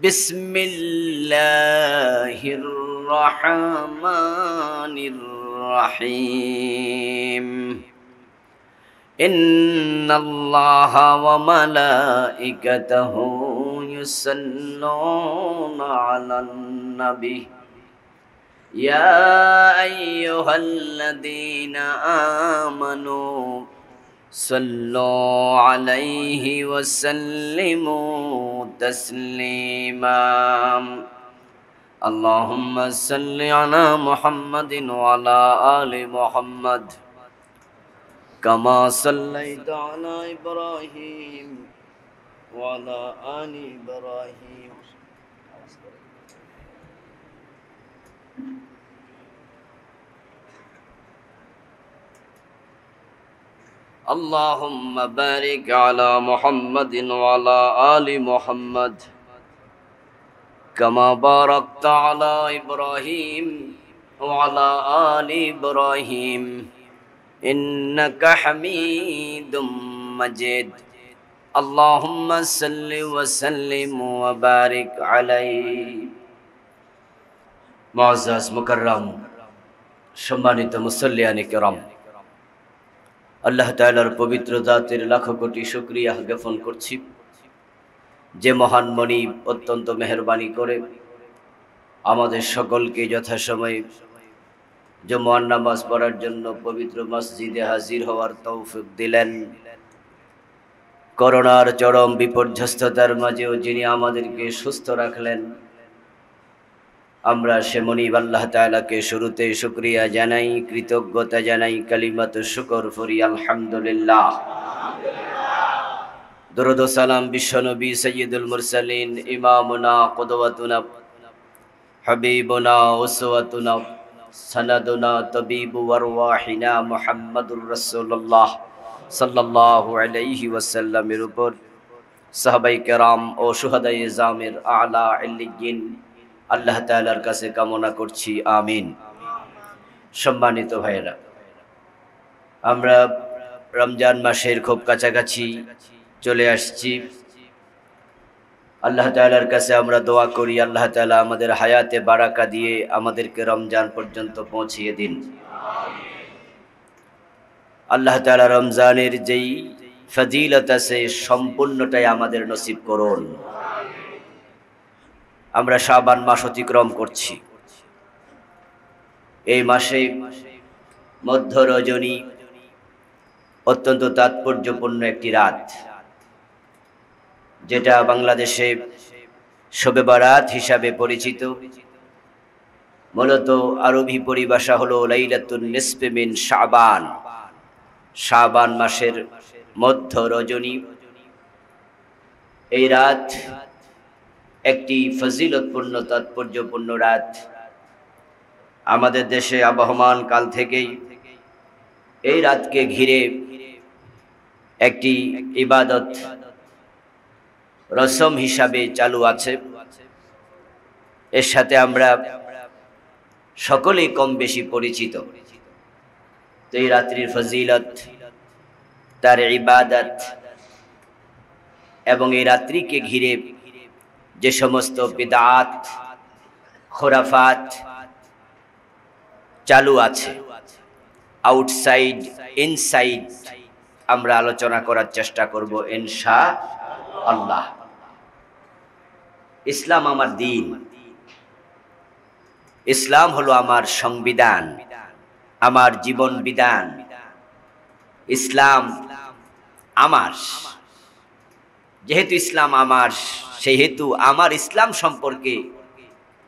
বিসমিল্লাহির রহমানির রহিম। ইন্নাল্লাহা ওয়া মালাইকাতাহু ইউসাল্লুনা আলান নবী ইয়া আইয়ুহাল্লাযীনা আমানু সাল্লু আলাইহি ওয়া সাল্লিমু তাসলিমা। আল্লাহুম্মা সাল্লি আলা মুহাম্মাদিন ওয়া আলা আলি মুহাম্মাদ কামা সাল্লাইতা আলা ইব্রাহিম ওয়া আলা আলি ইব্রাহিম। اللهم بارك على محمد وعلى آل محمد كما باركت على إبراهيم وعلى آل إبراهيم إنك حميد مجيد اللهم صل وسلم وبارك عليه। معزز مكرم সম্মানিত মুসল্লিয়ানে কিরাম, আল্লাহ তাআলার পবিত্র জাতের লাখো কোটি শুকরিয়া জ্ঞাপন করছি যে মহান মনিব অত্যন্ত মেহেরবানি করে আমাদের সকলকে যথাসময়ে জুমার নামাজ পড়ার জন্য পবিত্র মসজিদে হাজির হওয়ার তৌফিক দিলেন। করোনার চরম বিপর্যস্ততার মাঝেও যিনি আমাদেরকে সুস্থ রাখলেন, আমরা সে মনিব আল্লাহ তাআলাকে শুরুতে শুকরিয়া জানাই, কৃতজ্ঞতা জানাই, কালিমাতু শুকর পড়ি আলহামদুলিল্লাহ। দরুদ ও সালাম বিশ্বনবী সাইয়্যিদুল মুরসালিন ইমামুনা কুদওয়াতুনা হাবিবুনা উসওয়াতুনা সানাদুনা তাবিবু আরওয়াহিনা মুহাম্মাদুর রাসূলুল্লাহ সাল্লাল্লাহু আলাইহি ওয়াসাল্লামের উপর সাহাবায়ে কেরাম ও শুহাদায়ে জামের আলা ইল্লিয়িন আল্লাহ তাআলার কাছে কামনা করছি, আমিন। সম্মানিত ভাইরা, আমরা রমজান মাসের খুব কাছাকাছি চলে আসছি। আল্লাহ তাআলার কাছে আমরা দোয়া করি, আল্লাহ তাআলা আমাদের হায়াতে বারাকা দিয়ে আমাদেরকে রমজান পর্যন্ত পৌঁছিয়ে দিন। আল্লাহ তাআলা রমজানের যেই ফজিলত আছে সম্পূর্ণটাই আমাদের নসিব করুন। আমরা শাবান মাস অতিক্রম করছি। এই মাসে মধ্য রজনী অত্যন্ত তাৎপর্যপূর্ণ একটি রাত, যেটা বাংলাদেশে শবে বারাত হিসাবে পরিচিত। মূলত আরবি পরিভাষা হলো লাইলাতুন নিসফি মিন শাবান, শাবান মাসের মধ্য রজনী। এই রাত একটি ফজিলতপূর্ণ তাৎপর্যপূর্ণ রাত। আমাদের দেশে আবহমান কাল থেকেই এই রাতকে ঘিরে একটি ইবাদত রসম হিসাবে চালু আছে। এর সাথে আমরা সকলেই কম বেশি পরিচিত। তো এই রাত্রির ফজিলত, তার ইবাদত এবং এই রাত্রিকে ঘিরে যে সমস্ত বিদআত খুরাফাত চালু আছে, আউটসাইড ইনসাইড, আমরা আলোচনা করার চেষ্টা করব ইনশাআল্লাহ। ইসলাম আমার দ্বীন, ইসলাম হলো আমার সংবিধান, আমার জীবন বিধান। ইসলাম আমার, যেহেতু ইসলাম আমার, সেহেতু আমার ইসলাম সম্পর্কে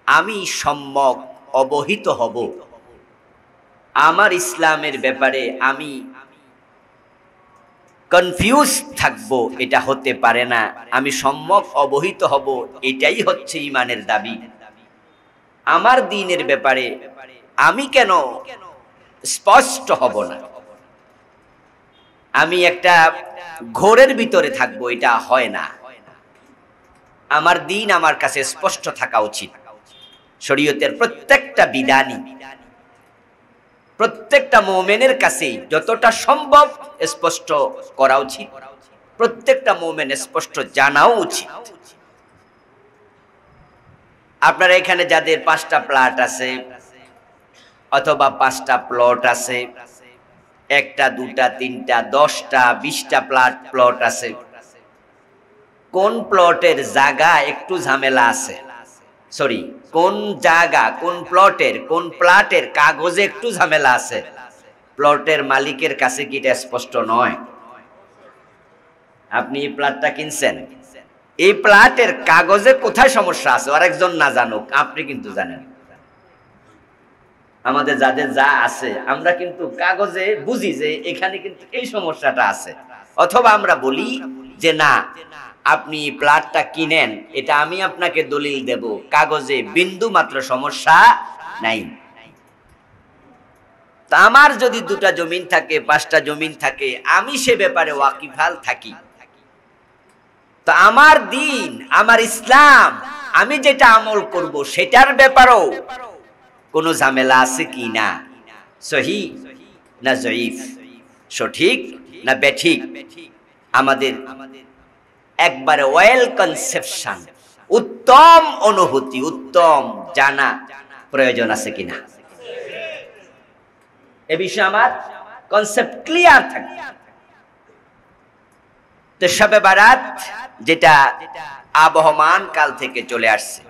আমি সম্যক অবহিত হব। আমার ইসলামের ব্যাপারে আমি কনফিউজ থাকব, এটা হতে পারে না। আমি সম্যক অবহিত হব, এটাই হচ্ছে ঈমানের দাবি। আমার দ্বীনের ব্যাপারে আমি কেন স্পষ্ট হব না? আমি একটা ঘোরের ভিতরে থাকবো, এটা হয় না। আমার দ্বীন আমার কাছে স্পষ্ট থাকা উচিত। শরীয়তের প্রত্যেকটা বিধানই প্রত্যেকটা মুমিনের কাছে যতটা সম্ভব স্পষ্ট করা উচিত, প্রত্যেকটা মুমিন স্পষ্ট জানাও উচিত। আপনারা এখানে যাদের 5টা প্লট আছে অথবা 5টা প্লট আছে, 1টা 2টা 3টা 10টা 20টা প্লট আছে, কোন প্লটের জায়গা একটু ঝামেলা আছে, সরি কোন জায়গা কোন প্লটের কাগজে একটু ঝামেলা আছে, প্লটের মালিকের কাছে কি এটা স্পষ্ট নয়? আপনি এই প্লটটা কিনছেন, এই প্লটের কাগজে কোথায় সমস্যা আছে আরেকজন না জানুক, আপনি কিন্তু জানেন। আমাদের যাদের যা আছে আমরা কিন্তু কাগজে বুঝি যে এখানে কিন্তু এই সমস্যাটা আছে, অথবা আমরা বলি যে না আপনি প্লটটা কিনেন, এটা আমি আপনাকে দলিল দেব, কাগজে বিন্দু মাত্র সমস্যা নাই। তা আমার যদি 2টা জমিন থাকে 5টা জমিন থাকে, আমি সে ব্যাপারে ওয়াকিফাল থাকি, তো আমার দিন আমার ইসলাম আমি যেটা আমল করব সেটার ব্যাপারেও কোনো ঝামেলা আছে কি না, সহি না জয়ীফ, সঠিক না বেঠিক, আমাদের একবারে ওয়েল কনসেপশন, উত্তম অনুভূতি, উত্তম জানা প্রয়োজন আছে কিনা, এ বিষয়ে আমার কনসেপ্ট ক্লিয়ার থাকে। তো শবে বারাত যেটা আবহমান কাল থেকে চলে আসছে,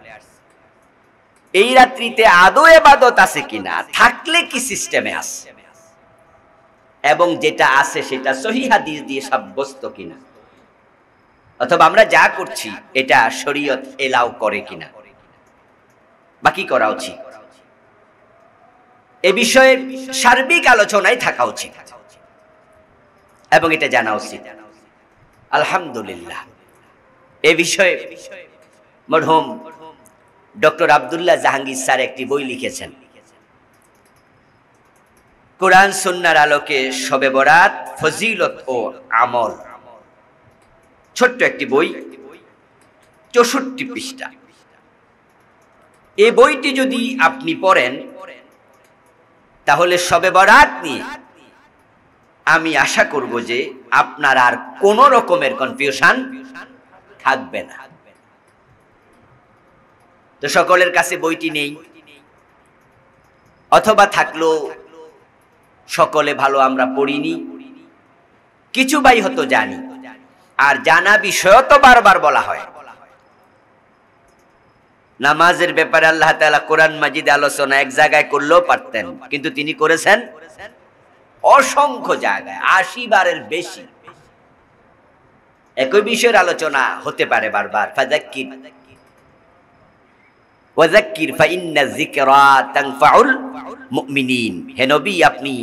এই রাত্রিতে আদৌ ইবাদত আছে কিনা, থাকলে কি সিস্টেমে আছে, এবং যেটা আছে সেটা সহিহ হাদিস দিয়ে সাব্যস্ত কিনা, অথবা আমরা যা করছি এটা শরীয়ত এলাও করে কিনা, বাকি করা উচিত, এ বিষয়ে সার্বিক আলোচনায় থাকা উচিত এবং এটা জানা উচিত। আলহামদুলিল্লাহ, এ বিষয়ে মরহুম ডক্টর আব্দুল্লাহ জাহাঙ্গীর স্যার একটি বই লিখেছেন, কোরআন সুন্নাহর আলোকে শবে বরাত ফজিলত ও আমল, ছোট্ট একটি বই, 64 পৃষ্ঠা। এই বইটি যদি আপনি পড়েন তাহলে শবে বরাত নিয়ে আমি আশা করব যে আপনার আর কোনো রকমের কনফিউশন থাকবে না। তো সকলের কাছে বইটি নেই, অথবা থাকলো সকলে ভালো আমরা পড়িনি, কিছু বাই হতো জানি, আর জানা বিষয় তো বারবার বলা হয়। নামাজের ব্যাপারে আল্লাহ তাআলা কোরআন মাজিদে আলোচনা এক জায়গায় করলেও পারতেন, কিন্তু তিনি করেছেন অসংখ্য জায়গায়, 80 বারের বেশি। একই বিষয়ের আলোচনা হতে পারে বারবার। ফাযাক্কির ওয়াযাক্কির ফাইন্না যিকরা তানফাউল মুমিনিন, হে নবী আপনি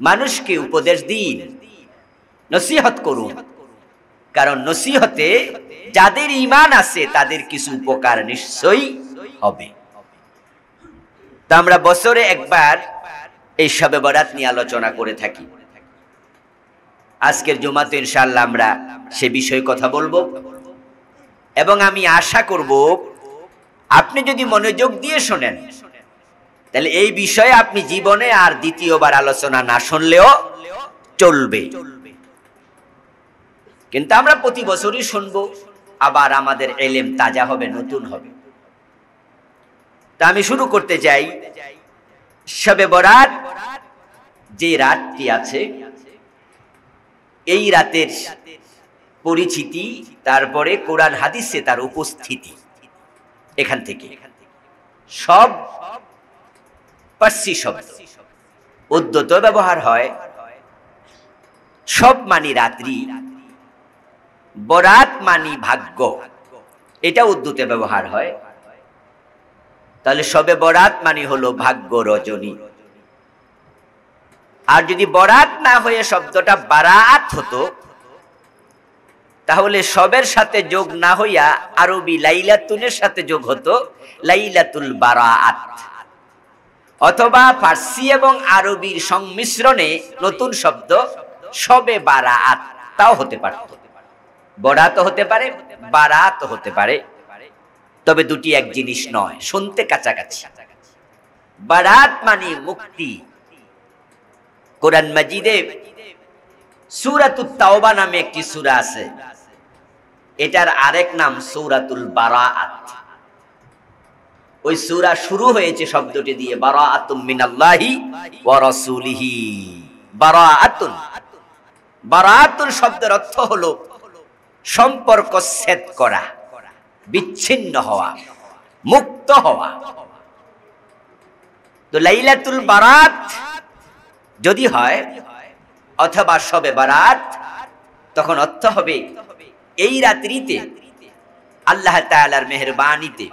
মানুষকে উপদেশ দিন, নসিহত করুন, কারণ নসিহতে যাদের ঈমান আছে তাদের কিছু উপকার নিশ্চয়ই হবে। তো আমরা বছরে একবার এই শবে বরাত নিয়ে আলোচনা করে থাকি। আজকের জুমাতে ইনশাআল্লাহ আমরা সে বিষয়ে কথা বলবো, এবং আমি আশা করব আপনি যদি মনোযোগ দিয়ে শোনেন তাহলে এই বিষয়ে আপনি জীবনে আর দ্বিতীয়বার আলোচনা না শুনলেও চলবে। কিন্তু আমরা প্রতি বছরই শুনবো, আবার আমাদের ইলম তাজা হবে, নতুন হবে। তা আমি শুরু করতে চাই, শবে বরাত যে রাতটি আছে এই রাতের পরিচিতি, তারপরে কোরআন হাদিসে তার উপস্থিতি, এখান থেকে সব পার্সি শব্দ উদ্যত ব্যবহার হয়। সব মানি রাত্রি, বরাত মানি ভাগ্য, এটা উর্দুতে ব্যবহার হয়। তাহলে শবে বরাত মানি হলো ভাগ্য রজনী। আর যদি বরাত না হয়ে শব্দটা বারাত হতো তাহলে সবের সাথে যোগ না হইয়া আরবি লাইলাতুনের সাথে যোগ হতো লাইলাতুল বারাত, অথবা ফার্সি এবং আরবির সংমিশ্রণে নতুন শব্দ শবে বারাত, তাও হতে পারত। বরাত হতে পারে, বারাত হতে পারে, তবে দুটি এক জিনিস নয়, শুনতে কাছাকাছি। বারাত মানে মুক্তি। কোরআন মাজিদে সূরাতুত তাওবা নামে একটি সূরা আছে, এটার আরেক নাম সূরাতুল বারাআত। ওই সূরা শুরু হয়েছে শব্দটি দিয়ে বারাআতুম মিনাল্লাহি ওয়া রাসূলিহি। বারাআতুন, বারাআতুন শব্দের অর্থ হলো সম্পর্ক ছেদ করা, বিচ্ছিন্ন হওয়া, মুক্ত হওয়া। তো লাইলাতুল বারাত যদি হয় অথবা শবে বারাত, তখন অর্থ হবে এই রাত্রিতে আল্লাহ তাআলার মেহেরবানিতে,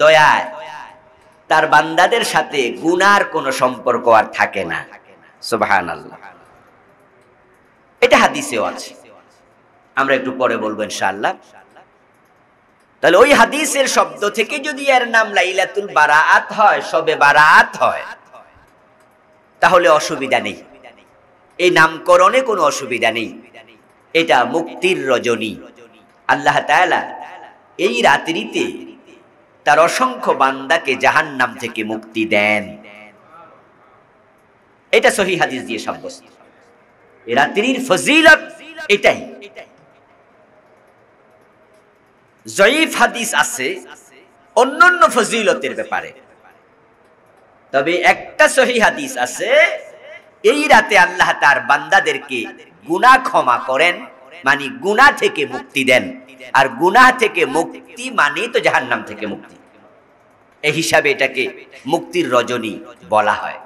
দয়ায় তার বান্দাদের সাথে গুনার কোনো সম্পর্ক আর থাকে না। সুবহানাল্লাহ। এটা হাদিসেও আছে, আমরা একটু পরে বলবো ইনশাআল্লাহ। তাহলে ওই হাদিসের শব্দ থেকে যদি এর নাম লাইলাতুল বারাআত হয়, শবে বারাআত হয়, তাহলে অসুবিধা নেই, এই নামকরণে কোনো অসুবিধা নেই। এটা মুক্তির রজনী। আল্লাহ তাআলা এই রাত্রিতে তার অসংখ্য বান্দাকে জাহান্নাম থেকে মুক্তি দেন। এটা সহিহ হাদিস দিয়ে সাব্যস্ত। এই রাত্রির ফজিলত এটাই। জয়ীফ হাদিস আছে অন্যান্য ফজিলতের ব্যাপারে, তবে একটা সহিহ হাদিস আছে এই রাতে আল্লাহ তার বান্দাদেরকে গুনাহ ক্ষমা করেন, মানে গুনাহ থেকে মুক্তি দেন। আর গুনাহ থেকে মুক্তি মানে তো জাহান্নাম থেকে মুক্তি। এই হিসাবে এটাকে মুক্তির রজনী বলা হয়।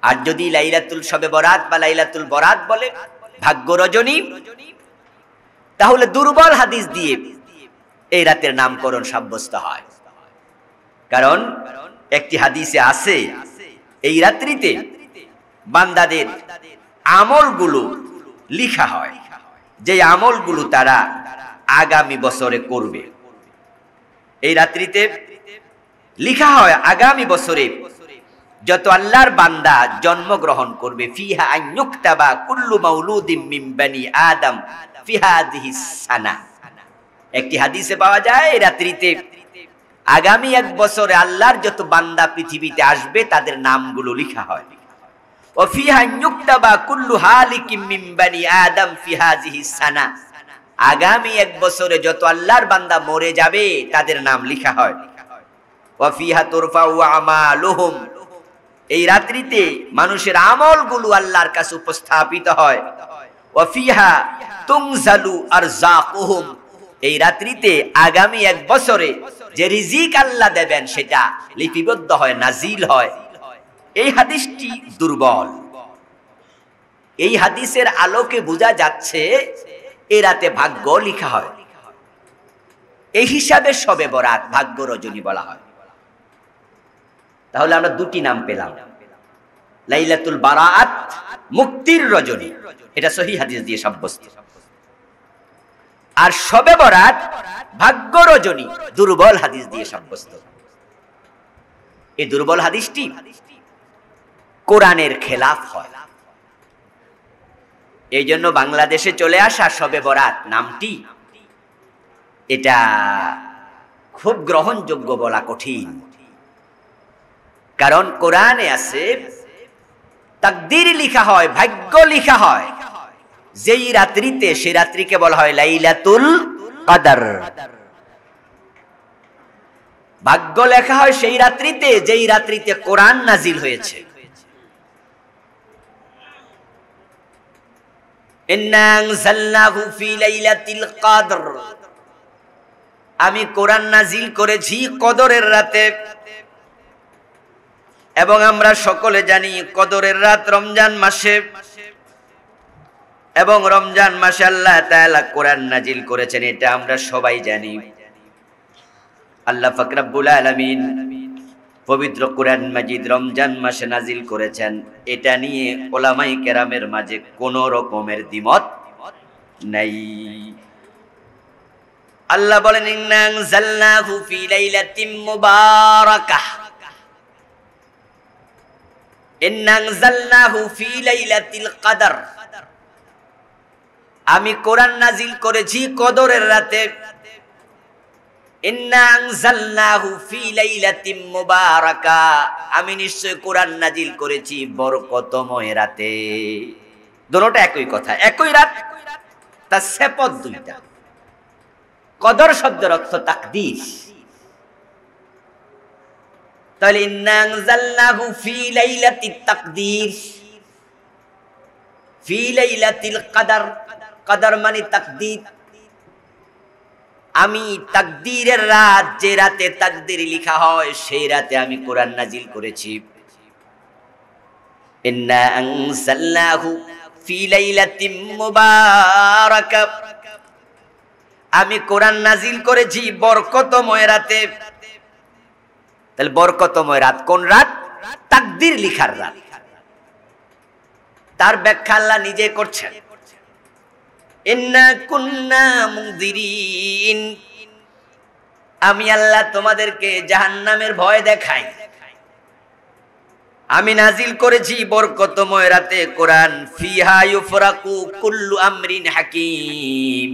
আর যদি লাইলাতুল শবে বরাত বা লাইলাতুল বরাত বলে ভাগ্য রজনী, তাহলে দুর্বল হাদিস দিয়ে এই রাতের নামকরণ সাব্যস্ত হয়। কারণ একটি হাদিসে আছে এই রাত্রিতে বান্দাদের আমলগুলো লিখা হয়, যে আমলগুলো তারা আগামী বছরে করবে। এই রাত্রিতে লিখা হয় আগামী বছরে যত আল্লাহর বান্দা জন্মগ্রহণ করবে, ফিহা আইয়ুকতাবা কুল্লু মাউলুদিন মিন বানি আদম ফি হাযিহিস সানা। একটি হাদিসে পাওয়া যায় এই রাত্রিতে আগামী এক বছরে আল্লাহর যত বান্দা পৃথিবীতে আসবে তাদের নামগুলো লিখা হয়। ও ফিহা আইয়ুকতাবা কুল্লু হালিকিম মিন বানি আদম ফি হাযিহিস সানা। আগামী এক বছরে যত আল্লাহর বান্দা মরে যাবে তাদের নাম লিখা হয়। ওয়া ফিহা তুরফাউ আমালুহুম। এই রাত্রিতে মানুষের আমলগুলো আল্লাহর কাছে উপস্থাপিত হয়। ওয়া ফিহা তুনজালু আরযাকুহুম। এই রাত্রিতে আগামী এক বছরে যে রিজিক আল্লাহ দেবেন সেটা লিপিবদ্ধ হয়, নাজিল হয়। এই হাদিসটি দুর্বল। এই হাদিসের আলোকে বোঝা যাচ্ছে এই রাতে ভাগ্য লিখা হয়। এই হিসাবে শবে বরাত ভাগ্য রজনী বলা হয়। তাহলে আমরা দুটি নাম পেলাম, লাইলাতুল বারাআত মুক্তির রজনী, এটা সহিহ হাদিস দিয়ে সাব্যস্ত। আর শবে বরাত ভাগ্য রজনী দুর্বল হাদিস দিয়ে সাব্যস্ত। এই দুর্বল হাদিসটি কোরআনের খেলাফ হয়। এই জন্য বাংলাদেশে চলে আসা শবে বরাত নামটি এটা খুব গ্রহণযোগ্য বলা কঠিন। কারণ কোরআনে আছে তাকদীর লিখা হয়, ভাগ্য লিখা হয় যেই রাত্রিতে, সেই রাত্রিকে বলা হয় লাইলাতুল কদর। ভাগ্য লেখা হয় সেই রাত্রিতে যেই রাত্রিতে কোরআন নাজিল হয়েছে। ইন্না আনজালনাহু ফি লাইলাতিল কদর। আমি কোরআন নাজিল করেছি কদরের রাতে। এবং আমরা সকলে জানি কদরের রাত রমজান মাসে, এবং রমজান মাসে আল্লাহ তাআলা কোরআন নাজিল করেছেন, এটা আমরা সবাই জানি। আল্লাহ পাক রব্বুল আলামিন পবিত্র কোরআন মাজিদ রমজান মাসে নাজিল করেছেন। এটা নিয়ে উলামায়ে কেরামের মাঝে কোনো রকমের দ্বিমত নাই। আল্লাহ বলেন ইন্না আনজালনাহু ফি লাইলাতিন মুবারাকাহ। ইন্না আনজালনাহু ফি লাইলাতিল কদর। আমি কোরআন নাজিল করেছি কদরের রাতে। ইন্না আনজালনাহু ফি লাইলাতিন মুবারাকা। আমি নিশ্চয় কোরআন নাজিল করেছি বরকতময় রাতে। দুটোটা একই কথা, একই রাত, তার সেপত দুইটা। কদর শব্দের অর্থ তাকদীর। তাহলে ইন্না আনজালনাহু ফি লাইলাতিত তাকদীর, ফি লাইলাতিল কদর, কদর মানে তাকদীর। আমি তাকদীরের রাত, যে রাতে তাকদীর লেখা হয় সেই রাতে আমি কোরআন নাজিল করেছি। ইন্না আনজালনাহু ফি লাইলাতিন মুবারাকা, আমি কোরআন নাজিল করেছি বরকতময় রাতে। তাহলে বরকতময় রাত কোন রাত? তাকদীর লিখার রাত। তার ব্যাখ্যা আল্লাহ নিজে করছেন, ইন্না কুন্না মুনজিরিন, আমি আল্লাহ তোমাদেরকে জাহান্নামের ভয় দেখাই। আমি নাজিল করেছি বরকতময় রাতে কোরআন, ফিহা ইউফরাকু কুল্লু আমরিন হাকিম,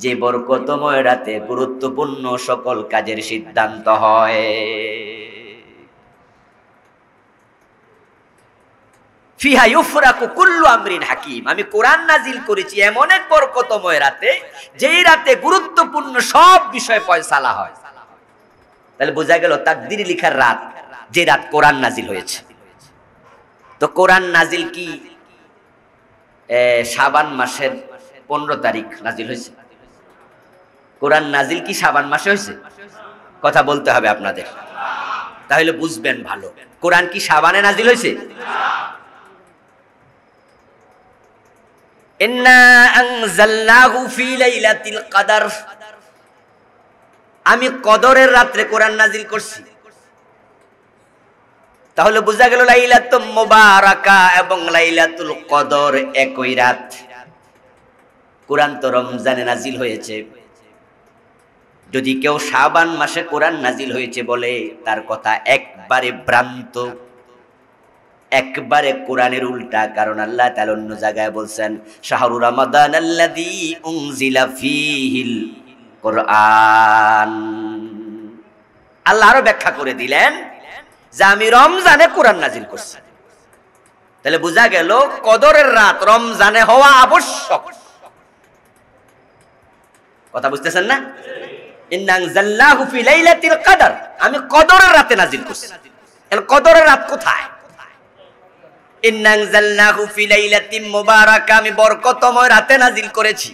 যে বরকতময় রাতে গুরুত্বপূর্ণ সকল কাজের সিদ্ধান্ত হয়। ফিহা ইউফরাকু কুল্লু আমরিন হাকিম, আমি কোরআন নাজিল করেছি এমন এক বরকতময় রাতে, যেই রাতে গুরুত্বপূর্ণ সব বিষয় ফয়সালা হয়। তাহলে বোঝা গেল তাকদীর লিখার রাত, যে রাত কোরআন নাজিল হয়েছে। তো কোরআন নাজিল কি শাবান মাসের 15 তারিখ নাজিল হয়েছে? কোরআন নাজিল কি শাবান মাসে হয়েছে? কথা বলতে হবে আপনাদের, তাহলে বুঝবেন ভালো। কোরআন কি শাবানে নাজিল হয়েছে? ইন্না আনজালনাহু ফি লাইলাতিল কদর, আমি কদরের রাতে কোরআন নাজিল করছি। তাহলে বোঝা গেল লাইলাতুল মুবারাকা এবং লাইলাতুল কদর একই রাত। কোরআন তো রমজানে নাজিল হয়েছে। যদি কেউ শাবান মাসে কোরআন নাজিল হয়েছে বলে, তার কথা একবারে ভ্রান্ত, একবারে কোরআনের উল্টা। কারণ আল্লাহ তাআলা অন্য জায়গায় বলছেন, শাহরু রমাদান আল্লাযী উনজিলা ফীহিল কোরআন। আল্লাহ আরো ব্যাখ্যা করে দিলেন যে আমি রমজানে কোরআন নাজিল করছি। তাহলে বোঝা গেল কদরের রাত রমজানে হওয়া আবশ্যক। কথা বুঝতেছেন না? ইন্না আনজালনাহু ফি লাইলাতিল কদর, আমি কদরের রাতে নাজিল করছি। তাহলে কদরের রাত কোথায়? ইন্না আনজালনাহু ফি লাইলাতিন মুবারাকা, আমি বরকতময় রাতে নাজিল করেছি।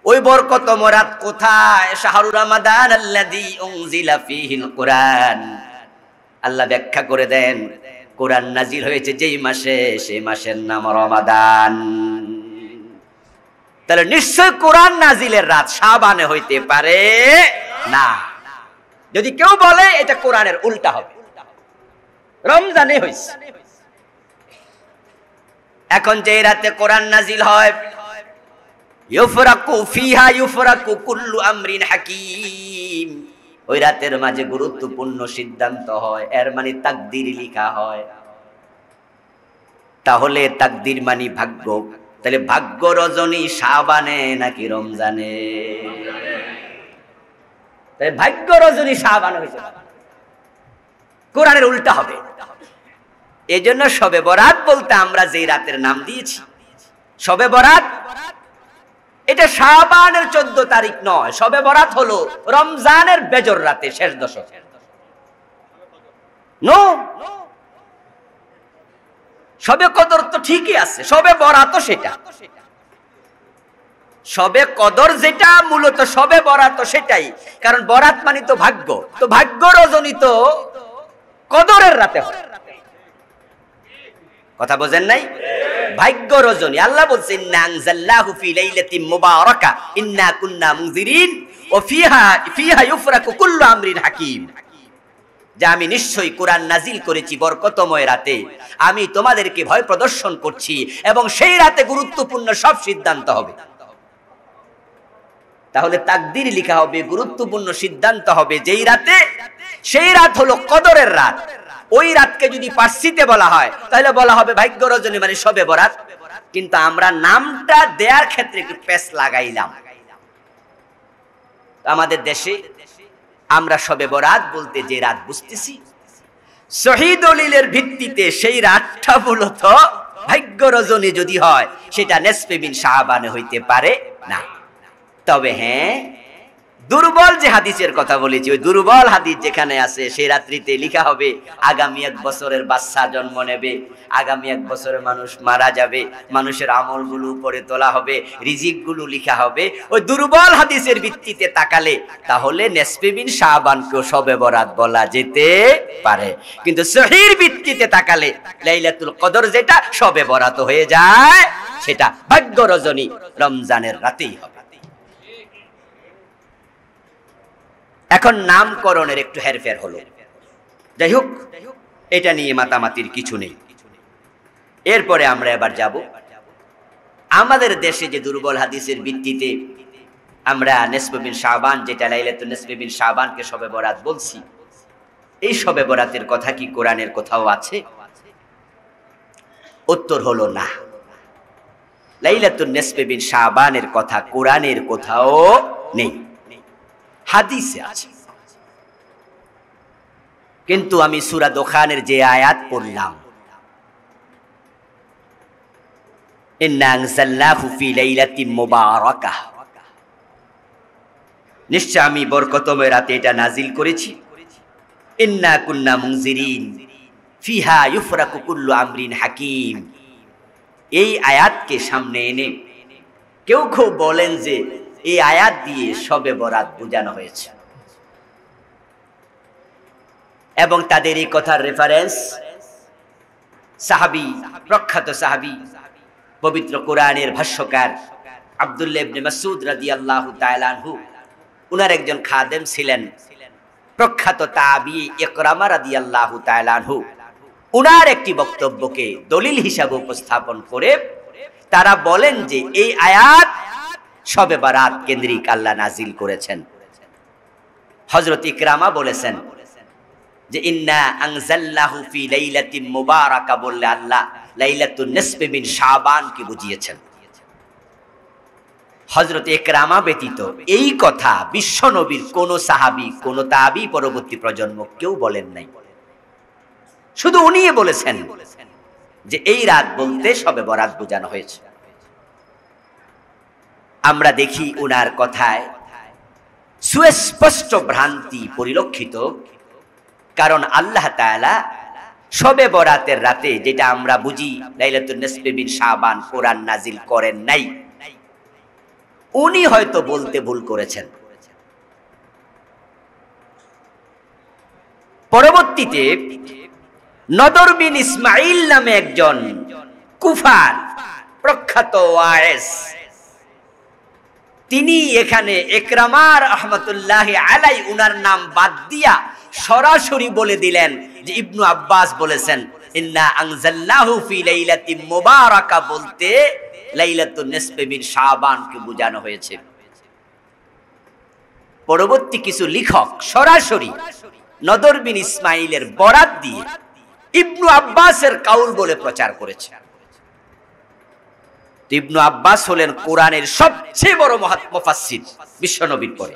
ওই বরকতময় রাত কোথায়? শাহরু রমাদান আল্লাযী উনজিলা ফীহিল কোরআন। আল্লাহ ব্যাখ্যা করে দেন, কোরআন নাজিল হয়েছে যেই মাসে, সেই মাসের নাম রমাদান। তাহলে নিশ্চয় কোরআন নাজিলের রাত শাবানে হইতে পারে না। যদি কেউ বলে এটা কোরআনের উল্টা হবে, রমজানে হইছে। এখন যে রাতে কোরআন নাজিল হয়, ইউফরাকু ফিহা ইউফরাকু কুল্লু আমরিন হাকিম, ওই রাতের মাঝে গুরুত্বপূর্ণ সিদ্ধান্ত হয়। এর মানে তাকদীর লিখা হয়। তাহলে তাকদীর মানে ভাগ্য। তাহলে ভাগ্য রজনী শাবানে নাকি রমজানে? তাহলে ভাগ্য রজনী শাবানে হয়েছে, কোরআনের উল্টা হবে। এই জন্য শবে বরাত বলতে আমরা যেই রাতের নাম দিয়েছি, শবে বরাত, এটা শাবানের 14 তারিখ নয়। শবে বরাত হলো রমজানের বেজর রাতে, শেষ দশক। নো, শবে কদর তো ঠিকই আছে, শবে বরাত সেটা। শবে কদর যেটা মূলত, শবে বরাত সেটাই। কারণ বরাত মানে তো ভাগ্য, তো ভাগ্য রজনী তো কদরের রাতে হয়। কথা বোঝেন নাই? ভাগ্য রজনী। আল্লাহ বলছেন, ইন্না আনজালনাহু ফি লাইলাতিন মুবারাকা ইন্না কুন্না মুনজিরিন ওয়া ফিহা ইউফরাকু কুল্লু আমরিন হাকিম, যে আমি নিশ্চয়ই কোরআন নাজিল করেছি বরকতময় রাতে, আমি তোমাদেরকে ভয় প্রদর্শন করছি এবং সেই রাতে গুরুত্বপূর্ণ সব সিদ্ধান্ত হবে। তাহলে তাকদীর লেখা হবে, গুরুত্বপূর্ণ সিদ্ধান্ত হবে যেই রাতে, সেই রাত হলো কদরের রাত। ওই রাতকে যদি পার্সিতে বলা হয় তাহলে বলা হবে ভাগ্য রজনী, মানে শবে বরাত। কিন্তু আমরা নামটা দেওয়ার ক্ষেত্রে একটু পেশ লাগাইলাম। আমাদের দেশে আমরা শবে বরাত বলতে যে রাত বুঝতেছি, সহিহ দলিলের ভিত্তিতে সেই রাতটা মূলত ভাগ্য রজনী যদি হয়, সেটা নেসফে মিন শাবানে হইতে পারে না। তবে হ্যাঁ, দুর্বল যে হাদিসের কথা বলেছি, ওই দুর্বল হাদিস যেখানে আছে সেই রাত্রিতে লিখা হবে আগামী 1 বছরের বাচ্চা জন্ম নেবে, আগামী 1 বছরে মানুষ মারা যাবে, মানুষের আমলগুলো উপরে তোলা হবে, রিজিকগুলো লিখা হবে। ওই দুর্বল হাদিসের ভিত্তিতে তাকালে তাহলে নিসফে মিন শাবানকেও শবে বরাত বলা যেতে পারে, কিন্তু সহির ভিত্তিতে তাকালে লাইলাতুল কদর যেটা শবে বরাত হয়ে যায়, সেটা ভাগ্য রজনী রমজানের রাতেই হবে। এখন নামকরণের একটু হেরফের হলো, যাই হোক এটা নিয়ে মাতামাতির কিছু নেই। এরপরে আমরা এবার যাব আমাদের দেশে যে দুর্বল হাদিসের ভিত্তিতে আমরা নিসফে মিন শাবান, যেটা লাইলাতুল নিসফে মিন শাবানকে শবে বরাত বলছি, এই শবে বরাতের কথা কি কোরআনের কোথাও আছে? উত্তর হলো না। লাইলাতুল নিসফে মিন শাবানের কথা কোরআনের কোথাও নেই, হাদিসে আছে। কিন্তু আমি সূরা দোখানের যে আয়াত পড়লাম, ইন্না আনজালনাহু ফি লাইলাতিন মুবারাকাহ, নিশ্চয় আমি বরকতময় রাতে এটা নাজিল করেছি। ইন্না কুন্না মুনজিরিন ফিহা ইউফরাকু কুল্লু আমরিন হাকিম। এই আয়াতকে সামনে এনে কেউ কেউ বলেন যে এই আয়াত দিয়ে শবে বরাত বোঝানো হয়েছে, এবং তাদের এই কথার রেফারেন্স সাহাবী, প্রখ্যাত সাহাবী, পবিত্র কোরআনের ভাষ্যকার আব্দুল্লাহ ইবনে মাসউদ রাদিয়াল্লাহু তাআলা আনহু, উনার একজন খাদেম ছিলেন প্রখ্যাত তাবী ইকরামা রাদিয়াল্লাহু তাআলা আনহু। উনার একটি বক্তব্যকে দলিল হিসাবে উপস্থাপন করে তারা বলেন যে এই আয়াত শবে বরাত কেন্দ্রিক আল্লাহ নাজিল করেছেন। হযরত ইকরামা বলেছেন যে ইন্না আনজালনাহু ফি লাইলাতিন মুবারাকা বললে আল্লাহ লাইলাতুন নিসফে মিন শাবানকে বুঝিয়েছেন। হযরত ইকরামা ব্যতীত এই কথা বিশ্ব নবীর কোন সাহাবী, কোন তাবী, পরবর্তী প্রজন্ম কেউ বলেন নাই, শুধু উনিই বলেছেন যে এই রাত বলতে শবে বরাত বোঝানো হয়েছে। আমরা দেখি উনার কথায় সুস্পষ্ট ভ্রান্তি পরিলক্ষিত, কারণ আল্লাহ তাআলা শবে বরাতের রাতে, যেটা আমরা বুঝি লাইলাতুন নিসফে মিন শাবান, কোরআন নাজিল করেন নাই। উনি হয়তো বলতে ভুল করেছেন। পরবর্তীতে নদর বিন ইসমাইল নামে একজন কুফার প্রখ্যাত ওয়াইজ, তিনি এখানে ইকরামা রাহমাতুল্লাহি আলাইহি উনার নাম বাদ দিয়া সরাসরি বলে দিলেন যে ইবনু আব্বাস বলেছেন ইন্না আনজালনাহু ফি লাইলাতিন মুবারাকা বলতে লাইলাতুন নিসফে মিন শাবানকে বোঝানো হয়েছে। পরবর্তী কিছু লেখক সরাসরি নদর বিন ইসমাইলের বরাত দিয়ে ইবনু আব্বাসের কাউল বলে প্রচার করেছে। ইবনু আব্বাস হলেন কোরআনের সবচেয়ে বড় মুফাসসির বিশ্বনবীর পরে।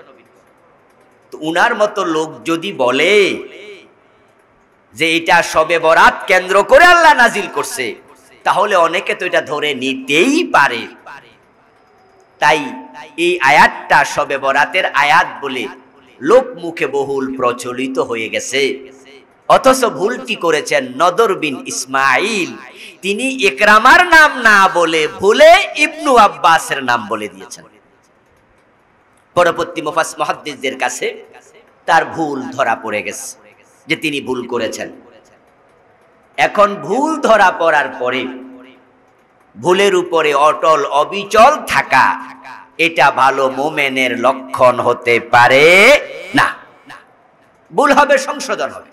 তো উনার মতো লোক যদি বলে যে এটা শবে বরাত কেন্দ্র করে আল্লাহ নাজিল করছে, তাহলে অনেকে তো এটা ধরে নিতেই পারে। তাই এই আয়াতটা শবে বরাতের আয়াত বলে লোক মুখে বহুল প্রচলিত হয়ে গেছে। অথচ ভুলটি করেছেন নদর বিন ইসমাইল, তিনি ইকরামার নাম না বলে ভুলে ইবনু আব্বাসের নাম বলে দিয়েছেন। পরবর্তী মুহাদ্দিসদের কাছে তার ভুল ধরা পড়ে গেছে যে তিনি ভুল করেছেন। এখন ভুল ধরা পড়ার পরে ভুলের উপরে অটল অবিচল থাকা, এটা ভালো মুমিনের লক্ষণ হতে পারে না। ভুল হবে, সংশোধন হবে।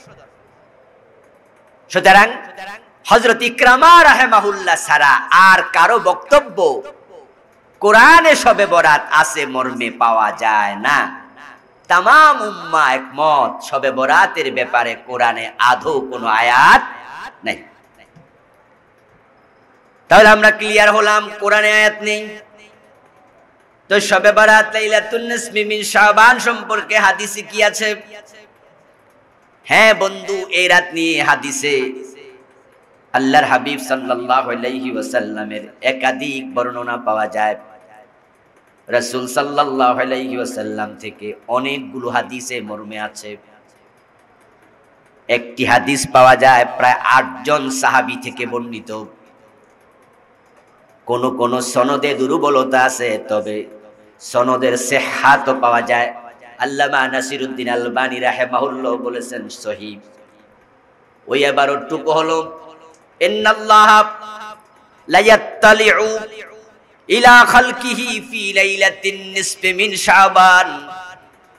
সুতরাং হযরত ইকরামা রাহিমাহুল্লাহ ছাড়া আর কারো বক্তব্য কোরআনে শবে বরাত আছে মর্মে পাওয়া যায় না। তামাম উম্মাহ একমত শবে বরাতের ব্যাপারে কোরআনে আদৌ কোনো আয়াত নেই। তাহলে আমরা ক্লিয়ার হলাম, কোরআনে আয়াত নেই। তো শবে বরাত লাইলাতুন নিসফে মিন শাবান সম্পর্কে হাদিসে কি আছে? হ্যাঁ বন্ধু, এই রাত নিয়ে হাদিসে আল্লাহর হাবিব সাল্লাল্লাহু আলাইহি ওয়াসাল্লামের একাধিক বর্ণনা পাওয়া যায়। রাসূল সাল্লাল্লাহু আলাইহি ওয়াসাল্লাম থেকে অনেকগুলো হাদিসে মর্মে আছে। একটি হাদিস পাওয়া যায় প্রায় ৮ জন সাহাবী থেকে বর্ণিত। কোন কোন সনদে দুর্বলতা আছে, তবে সনদের সিহহাতও পাওয়া যায়। আল্লামা নাসিরউদ্দিন আলবানী রাহিমাহুল্লাহ বলেছেন সহিহ। ওই এবারটুকু হলো ইন্নাল্লাহা লা ইয়াত্তালিউ ইলা খালকিহি ফি লাইলাতিন নিসফি মিন শাবান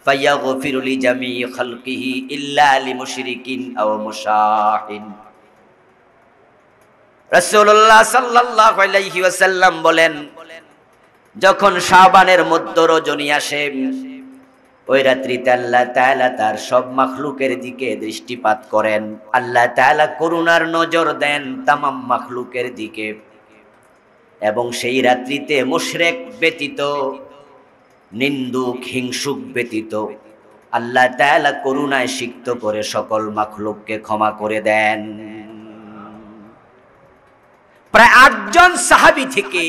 ফায়াগফিরু লিজামিই খালকিহি ইল্লা লিমুশরিকিন আও মুশাহিন। রাসূলুল্লাহ সাল্লাল্লাহু আলাইহি ওয়াসাল্লাম বলেন, যখন শাবানের মধ্য রজনী আসে, ওই রাত্রিতে আল্লাহ তাআলা তার সব মাখলুকের দিকে দৃষ্টিপাত করেন। আল্লাহ তাআলা করুণার নজর দেন তামাম মাখলুকের দিকে, এবং সেই রাত্রিতে মুশরিক ব্যতীত, নিন্দুক হিংসুক ব্যতীত আল্লাহ তাআলা করুণায় সিক্ত করে সকল মাখলুককে ক্ষমা করে দেন। প্রায় ৮ জন সাহাবী থেকে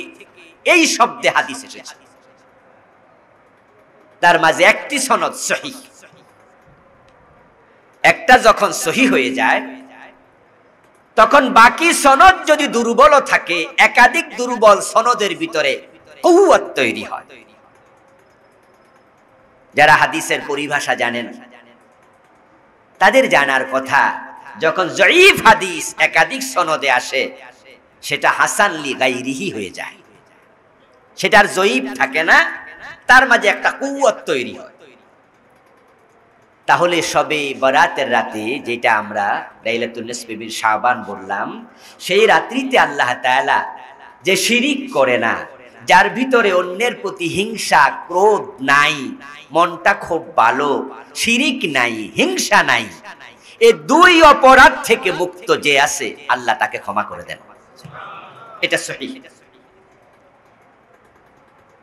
এই শব্দে হাদিস এসেছে। তার মাঝে একটি সনদ সহিহ। একটা যখন সহিহ হয়ে যায়, তখন বাকি সনদ যদি দুর্বল থাকে, একাধিক দুর্বল সনদের ভিতরে কুওয়াত তৈরি হয়। যারা হাদিসের পরিভাষা জানেন তাদের জানার কথা, যখন জয়ীফ হাদিস একাধিক সনদে আসে, সেটা হাসান লি গায়রিহি হয়ে যায়, সেটার জয়ীফ থাকে না, তার মাঝে একটা কুওয়াত তৈরি হয়। তাহলে শবে বরাতের রাতে, যেটা আমরা লাইলাতুন নিসফি মিন শাবান বললাম, সেই রাত্রিতে আল্লাহ তাআলা যে শিরিক করে না, যার ভিতরে অন্যের প্রতি হিংসা ক্রোধ নাই, মনটা খুব ভালো, শিরিক নাই, হিংসা নাই, এই দুই অপরাধ থেকে মুক্ত যে আছে, আল্লাহ তাকে ক্ষমা করে দেন। এটা সহিহ।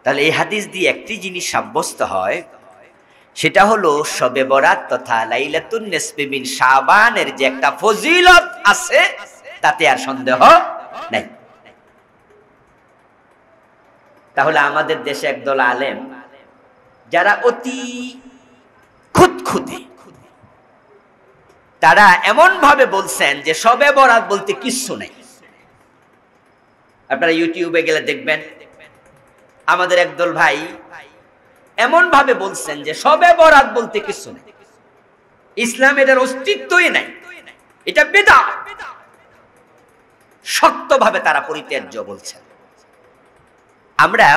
তাহলে এই হাদিস দিয়ে একটি জিনিস সাব্যস্ত হয়, সেটা হলো শবে বরাত তথা লাইলাতুন নিসফি মিন শাবানের যে একটা ফজিলত আছে, তাতে আর সন্দেহ নাই। তাহলে আমাদের দেশে একদল আলেম যারা অতি খুঁতখুঁতে, তারা এমন ভাবে বলছেন যে শবে বরাত বলতে কিচ্ছু নাই। আপনারা ইউটিউবে গেলে দেখবেন, আমাদের একদল ভাই এমন ভাবে বলছেন যে শবে বরাত বলতে কিছু নেই, ইসলামের এর অস্তিত্বই নাই, এটা বিদআত। শক্তভাবে তারা পরিত্যাজ্য বলছেন। আমরা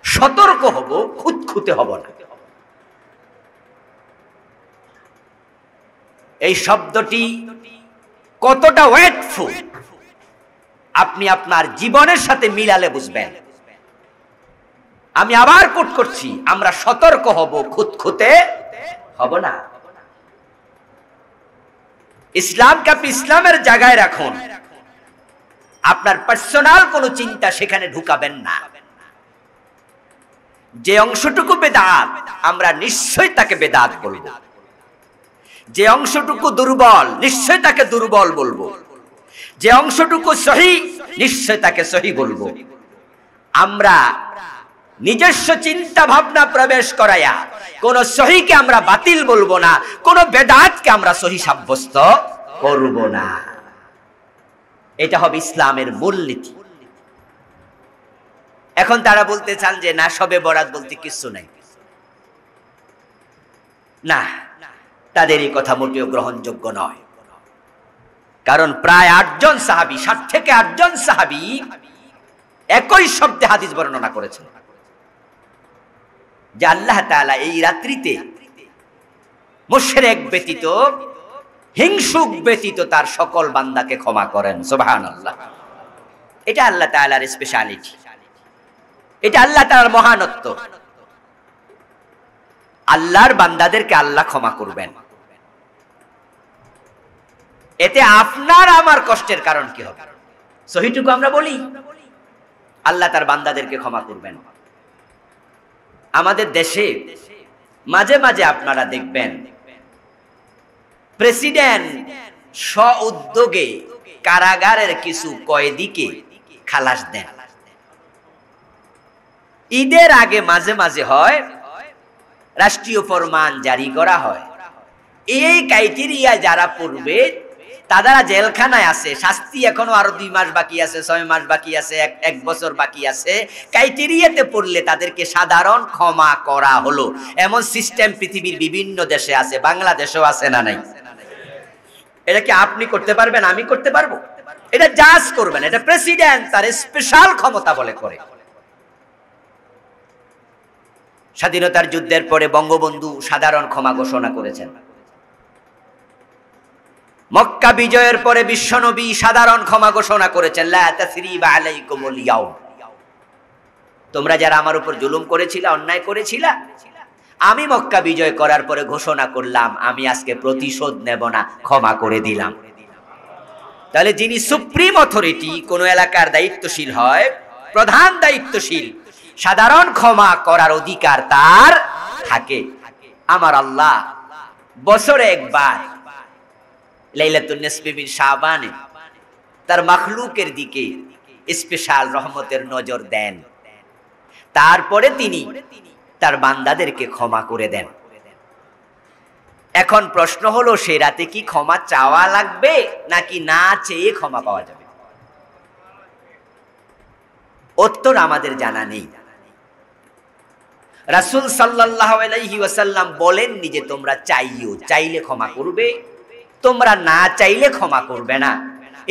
সতর্ক হব, খুঁতখুঁতে হব না। এই শব্দটি কতটা ওয়েটফুল আপনি আপনার জীবনের সাথে মিলালে বুঝবেন। আমি আবার কোট করছি, আমরা সতর্ক হব, খুঁতখুঁতে হব না। ইসলামকে আপনি ইসলামের জায়গায় রাখুন, আপনার পার্সোনাল কোনো চিন্তা সেখানে ঢুকাবেন না। যে অংশটুকু বেদাত, আমরা নিশ্চয়ই তাকে বেদাত বলবো। যে অংশটুকু দুর্বল, নিশ্চয়ই তাকে দুর্বল বলবো। যে অংশটুকু সহি, নিশ্চয়ই তাকে সহি বলবো। আমরা নিজস্ব চিন্তা ভাবনা প্রবেশ করায়া কোন সহিকে আমরা বাতিল বলবো না, কোন বেদাতকে আমরা সহি সাব্যস্ত করব না। এটা হবে ইসলামের মূলনীতি। এখন তারা বলতে চান যে না, শবে বরাত বলতে কিছু নাই। না, তাদের এই কথা মোটেও গ্রহণযোগ্য নয়। কারণ প্রায় ৮ জন সাহাবী, ৭ থেকে ৮ জন সাহাবী একই শব্দে হাদিস বর্ণনা করেছেন যে আল্লাহ তাআলা এই রাত্রিতে মুশরিক ব্যতীত, হিংসুক ব্যতীত তার সকল বান্দাকে ক্ষমা করেন। সুবহানাল্লাহ। এটা আল্লাহ তাআলার স্পেশালিটি, এটা আল্লাহ তাআলার মহানত্ব। আল্লাহর বান্দাদেরকে আল্লাহ ক্ষমা করবেন। এতে আপনার আমার কষ্টের কারণ কি হবে? সহিটুকু আমরা বলি, আল্লাহ তার বান্দাদেরকে ক্ষমা করবেন। আমাদের দেশে মাঝে মাঝে আপনারা দেখবেন প্রেসিডেন্ট স্ব উদ্যোগে কারাগারের কিছু কয়েদিকে খালাস দেন। ঈদের আগে মাঝে মাঝে হয় রাষ্ট্রীয় ফরমান জারি করা হয়, এই ক্রাইটেরিয়া যারা পড়বে তারা জেলখানায় আছে, শাস্তি এখনো আরো 2 মাস বাকি আছে, 6 মাস বাকি আছে, 1 বছর বাকি আছে, ক্রাইটেরিয়াতে পড়লে তাদেরকে সাধারণ ক্ষমা করা হলো। এমন সিস্টেম পৃথিবীর বিভিন্ন দেশে আছে, বাংলাদেশেও আছে না নাই? এটা কি আপনি করতে পারবেন? আমি করতে পারবো? এটা জাজ করবেন, এটা প্রেসিডেন্ট তার স্পেশাল ক্ষমতা বলে করে। স্বাধীনতার যুদ্ধের পরে বঙ্গবন্ধু সাধারণ ক্ষমা ঘোষণা করেছেন। মক্কা বিজয়ের পরে বিশ্বনবী সাধারণ ক্ষমা ঘোষণা করেছেন, লা তাসরিবা আলাইকুমুল ইয়াউম। তোমরা যারা আমার উপর জুলুম করেছিলা, অন্যায় করেছিলা, আমি মক্কা বিজয় করার পরে ঘোষণা করলাম আমি আজকে প্রতিশোধ নেব না, ক্ষমা করে দিলাম। তাহলে যিনি সুপ্রিম অথরিটি, কোন এলাকার দায়িত্বশীল হয়, প্রধান দায়িত্বশীল, সাধারণ ক্ষমা করার অধিকার তার থাকে। আমার আল্লাহ বছরে একবার লাইলাতুন নিসফি মিন শাবানে তার মাখলুকের দিকে স্পেশাল রহমতের নজর দেন, তারপরে তিনি তার বান্দাদেরকে ক্ষমা করে দেন। এখন প্রশ্ন হলো, সেই রাতে কি ক্ষমা চাওয়া লাগবে নাকি না চেয়ে ক্ষমা পাওয়া যাবে? উত্তর আমাদের জানা নেই। রাসূল সাল্লাল্লাহু আলাইহি ওয়াসাল্লাম বলেননি যে তোমরা চাইও, চাইলে ক্ষমা করবে, তোমরা না চাইলে ক্ষমা করবে না।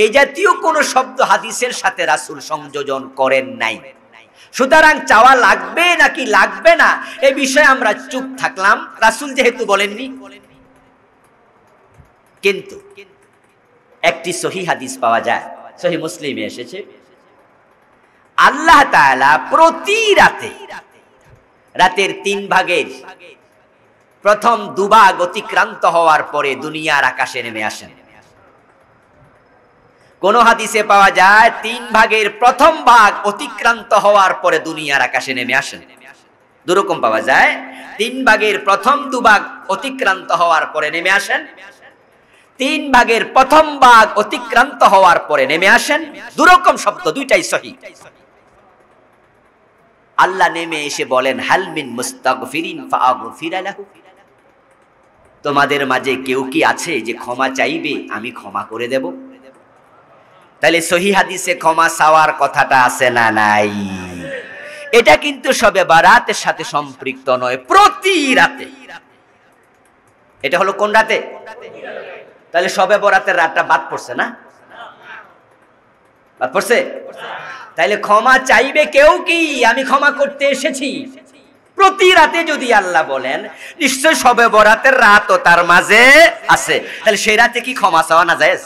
এই জাতীয় কোন শব্দ হাদিসের সাথে রাসূল সংযোজন করেন নাই। সুতরাং চাওয়া লাগবে নাকি লাগবে না এই বিষয়ে আমরা চুপ থাকলাম, রাসূল যেহেতু বলেননি। কিন্তু একটি সহিহ হাদিস পাওয়া যায়, সহিহ মুসলিমে এসেছে, আল্লাহ তাআলা প্রতি রাতে রাতের 3 ভাগের প্রথম 2 ভাগ অতিক্রান্ত হওয়ার পরে দুনিয়ার আকাশে নেমে আসেন। কোন হাদিসে পাওয়া যায় 3 ভাগের প্রথম ভাগ অতিক্রান্ত হওয়ার পরে দুনিয়ার আকাশে নেমে আসেন। দুরকম পাওয়া যায়, 3 ভাগের প্রথম 2 ভাগ অতিক্রান্ত হওয়ার পরে নেমে আসেন, 3 ভাগের প্রথম ভাগ অতিক্রান্ত হওয়ার পরে নেমে আসেন। দুরকম শব্দ, দুইটাই সহিহ। আল্লাহ নেমে এসে বলেন, হাল মিন মুস্তাগফিরিন ফাআগফির লাহু, তোমাদের মাঝে কেউ কি আছে যে ক্ষমা চাইবে, আমি ক্ষমা করে দেব। তাহলে সহিহ হাদিসে ক্ষমা চাওয়ার কথাটা আছে না নাই? এটা কিন্তু শবে বারাতের সাথে সম্পৃক্ত নয়, প্রতি রাতে। এটা হলো কোন রাতে? তাহলে শবে বরাতের রাতটা বাদ পড়ছে না? বাদ পড়ছে? তাইলে ক্ষমা চাইবে কেউ কি, আমি ক্ষমা করতে এসেছি। প্রতি রাতে যদি আল্লাহ বলেন, নিশ্চয় শবে বরাতের রাতও তার মাঝে আছে, তাহলে সেই রাতে কি ক্ষমা চাওয়া না জায়েজ?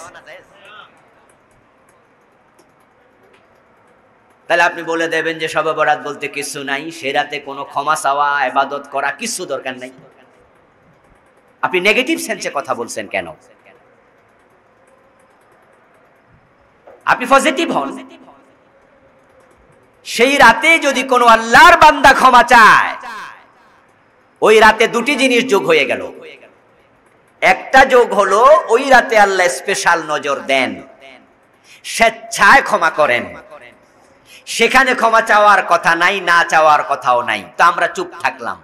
তাহলে আপনি বলে দেবেন যে শবে বরাত বলতে কিছু নাই, সেই রাতে কোনো ক্ষমা চাওয়া, ইবাদত করা কিছু দরকার নাই। আপনি নেগেটিভ সেন্সে কথা বলছেন কেন? আপনি পজিটিভ হন। সেই রাতে যদি কোনো আল্লাহর বান্দা ক্ষমা চায়, ওই রাতে 2টি জিনিস যোগ হয়ে গেল। একটা যোগ হলো ওই রাতে আল্লাহ স্পেশাল নজর দেন, স্বেচ্ছায় ক্ষমা করেন। সেখানে ক্ষমা চাওয়ার কথা নাই, না চাওয়ার কথাও নাই, তো আমরা চুপ থাকলাম।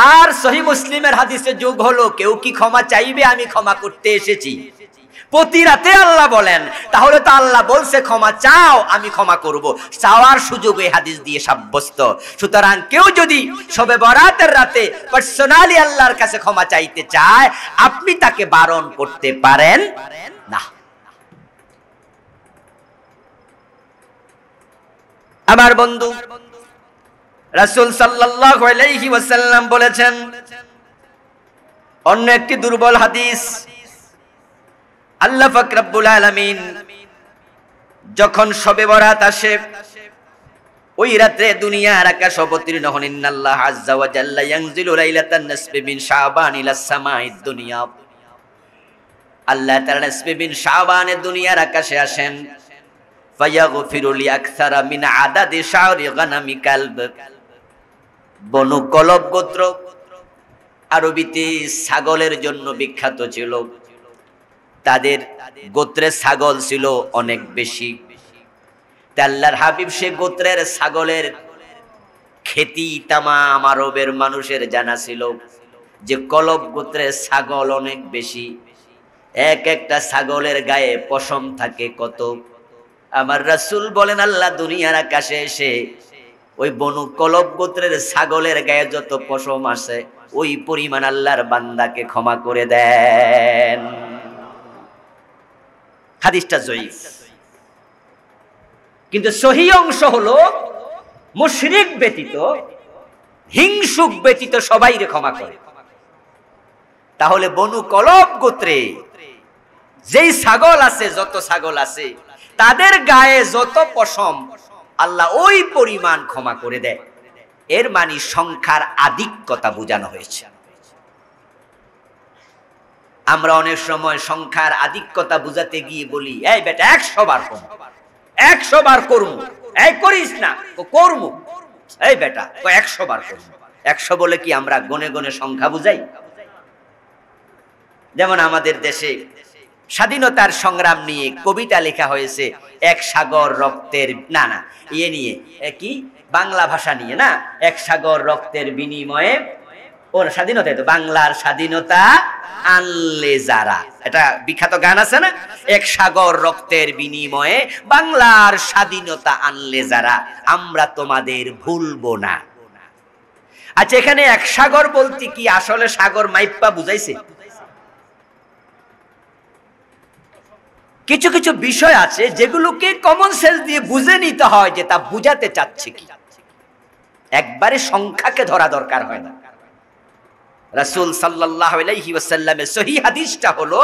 আর সহিহ মুসলিমের হাদিসে যোগ হলো, কেউ কি ক্ষমা চাইবে, আমি ক্ষমা করতে এসেছি। প্রতি রাতে আল্লাহ বলেন, তাহলে তো আল্লাহ বলছে ক্ষমা চাও, আমি ক্ষমা করব। চাওয়ার সুযোগ এই হাদিস দিয়ে সাব্যস্ত। সুতরাং কেউ যদি শবে বরাতের রাতে পার্সোনালি আল্লাহর কাছে ক্ষমা চাইতে চায়, আপনি তাকে বারণ করতে পারেন না। আমার বন্ধু রাসূল সাল্লাল্লাহু আলাইহি ওয়াসাল্লাম বলেছেন, অন্য একটি দুর্বল হাদিস, আল্লাহ পাক রব্বুল আলামিন যখন শবে বরাত আসে, ওই রাতে দুনিয়ার আকাশ অবতীর্ণ হন। ইন্নাল্লাহ আযজা ওয়া জাল্লা ইয়ানজিলু লাইলাতান নিসফি মিন শাবান ইলা সামাঈদ দুনিয়া। আল্লাহ তাআলা নিসফি মিন শাবানে দুনিয়ার আকাশে আসেন। ফায়াগফিরু লি আকসারা মিন আদাদি শাওরি গানামি কালব। বনু কলব গোত্র আরবিতে ছাগলের জন্য বিখ্যাত ছিল। তাদের গোত্রে ছাগল ছিল অনেক বেশি। আল্লাহর হাবিব সে গোত্রের ছাগলের খ্যাতি তামাম আরবের মানুষের জানা ছিল যে কলব গোত্রের ছাগল অনেক বেশি, এক একটা ছাগলের গায়ে পশম থাকে কত। আমার রাসূল বলেন আল্লাহ দুনিয়ার আকাশে এসে ওই বনু কলব গোত্রের ছাগলের গায়ে যত পশম আছে ওই পরিমাণ আল্লাহর বান্দাকে ক্ষমা করে দেন। হাদিসটা জয়ীফ, কিন্তু সহি অংশ হলো মুশরিক ব্যতীত, হিংসুক ব্যতীত সবাইরে ক্ষমা করে। তাহলে বনু কলব গোত্রে যেই ছাগল আছে, যত ছাগল আছে তাদের গায়ে যত পশম আল্লাহ ওই পরিমাণ ক্ষমা করে দেয়। এর মানে সংখ্যার আধিক্যতা বোঝানো হয়েছে। আমরা অনেক সময় সংখ্যার আধিক্যতা বুঝাতে গিয়ে বলি, এই বেটা 100 বার করব, 100 বার করব, এই করিস না করব, এই বেটা 100 বার করব। 100 বলে কি আমরা গনে গনে সংখ্যা বুঝাই? যেমন আমাদের দেশে স্বাধীনতার সংগ্রাম নিয়ে কবিতা লেখা হয়েছে, এক সাগর রক্তের না না ইয়ে নিয়ে, কি বাংলা ভাষা নিয়ে না, এক সাগর রক্তের বিনিময়ে ওর স্বাধীনতা, তো বাংলার স্বাধীনতা আনলে যারা, এটা বিখ্যাত গান আছে না, এক সাগর রক্তের বিনিময়ে বাংলার স্বাধীনতা আনলে যারা, আমরা তোমাদের ভুলবো না। আচ্ছা, এখানে এক সাগর বলতে কি আসলে সাগর মাইপ্পা বুঝাইছে? কিছু কিছু বিষয় আছে যেগুলোকে কমন সেন্স দিয়ে বুঝে নিতে হয় যে তা বুঝাতে চাচ্ছে কি। একবারে সংখ্যাকে ধরা দরকার হয় না। রাসূল সাল্লাল্লাহু আলাইহি ওয়াসাল্লামের সহিহ হাদিসটা হলো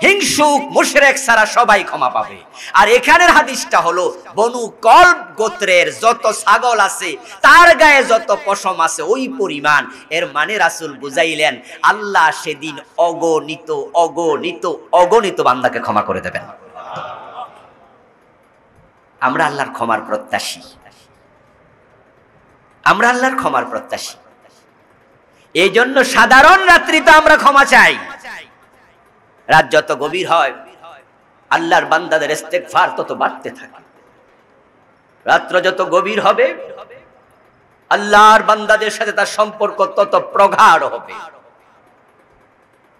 হিংসুক মুশরিক ছাড়া সবাই ক্ষমা পাবে। আর এখানের হাদিসটা হলো বনু কলব গোত্রের যত ছাগল আছে তার গায়ে যত পশম আছে ওই পরিমাণ। এর মানে রাসূল বুঝাইলেন আল্লাহ সেদিন অগণিত অগণিত অগণিত বান্দাকে ক্ষমা করে দেবেন। আমরা আল্লাহর ক্ষমার প্রত্যাশী, আমরা আল্লাহর ক্ষমার প্রত্যাশী। এই জন্য সাধারণ রাত্রিতে আমরা ক্ষমা চাই। রাত যত গভীর হয় আল্লাহর বান্দাদের ইস্তেগফার তত বাড়তে থাকে। রাত্র যত গভীর হবে আল্লাহর বান্দাদের সাথে তার সম্পর্ক তত প্রগাঢ় হবে।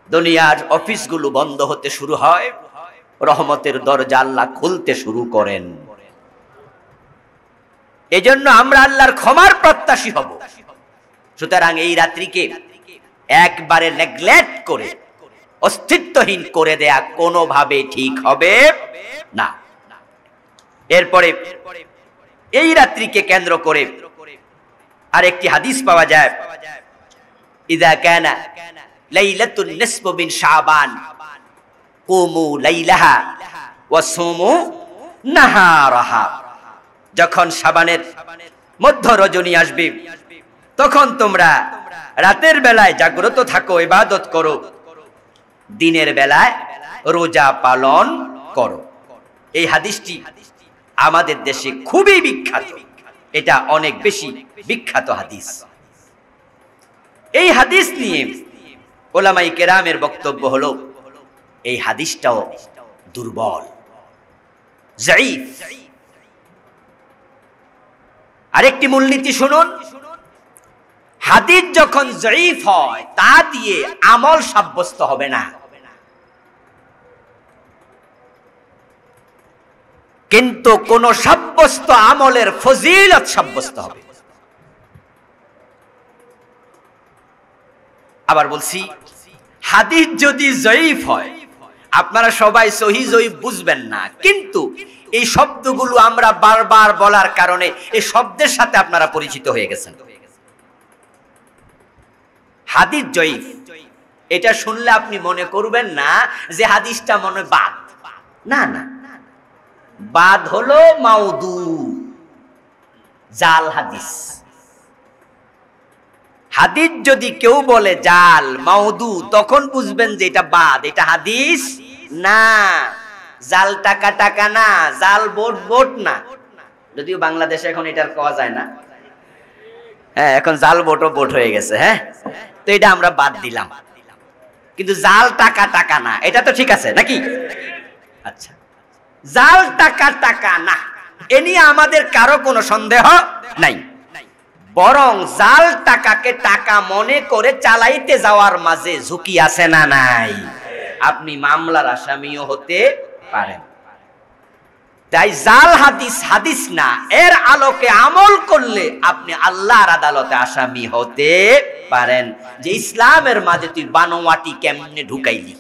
দুনিয়ার অফিসগুলো বন্ধ হতে শুরু হয়, রহমতের দরজা আল্লাহ খুলতে শুরু করেন। এজন্য আমরা আল্লাহর ক্ষমার প্রত্যাশী হব। সুতরাং এই রাত্রিকে একবারে নেগলেক্ট করে অস্তিত্বহীন করে দেয়া কোনোভাবে ঠিক হবে না। এরপরে এই রাত্রিকে কেন্দ্র করে আরেকটি হাদিস পাওয়া যায়, ইযা কানা লাইলাতুন নিসফু মিন শাবান কুমু লাইলাহা ওয়া সুমু নাহারাহা। যখন শাবানের মধ্য রজনী আসবে তখন তোমরা রাতের বেলায় জাগ্রত থাকো, ইবাদত করো, দিনের বেলায় রোজা পালন করো। এই হাদিসটি আমাদের দেশে খুবই বিখ্যাত, এটা অনেক বেশি বিখ্যাত হাদিস। এই হাদিস নিয়ে ওলামায়ে কেরামের বক্তব্য হলো এই হাদিসটাও দুর্বল, যায়ীফ। আরেকটি মূলনীতি শুনুন, হাদিস যখন যায়ীফ হয় তা দিয়ে আমল সাব্যস্ত হবে না, কিন্তু কোন সাব্যস্ত আমলের ফজিলত সাব্যস্ত হবে। আবার বলছি, হাদিস যদি যায়ীফ হয় আপনারা সবাই সহিহ যায়ীফ বুঝবেন না, কিন্তু এই শব্দগুলো আমরা বারবার বলার কারণে এই শব্দের সাথে আপনারা পরিচিত হয়ে গেছেন। হাদিস যায়ীফ এটা শুনলে আপনি মনে করবেন না যে হাদিসটা মনে বাদ, না না, বাদ হলো মাউদু, জাল হাদিস। হাদিস যদি কেউ বলে জাল মাউদু তখন বুঝবেন যে এটা বাদ, এটা হাদিস না। জাল টাকা টাকা না, জাল বোট বোট না, যদিও বাংলাদেশে এখন এটার পাওয়া যায় না। হ্যাঁ, এখন জাল বোটও বোট হয়ে গেছে। হ্যাঁ, তো এটা আমরা বাদ দিলাম, কিন্তু জাল টাকা টাকা না এটা তো ঠিক আছে নাকি? আচ্ছা, জাল টাকা টাকা না, এ নিয়ে আমাদের কারো কোনো সন্দেহ নাই। বরং জাল টাকাকে টাকা মনে করে চালাইতে যাওয়ার মাঝে ঝুঁকি আছে না নাই? আপনি মামলার আসামিও হতে পারেন। তাই জাল হাদিস হাদিস না, এর আলোকে আমল করলে আপনি আল্লাহর আদালতে আসামি হতে পারেন যে ইসলামের মাঝে তুই বানোয়াটি কেমনে ঢুকাইলি।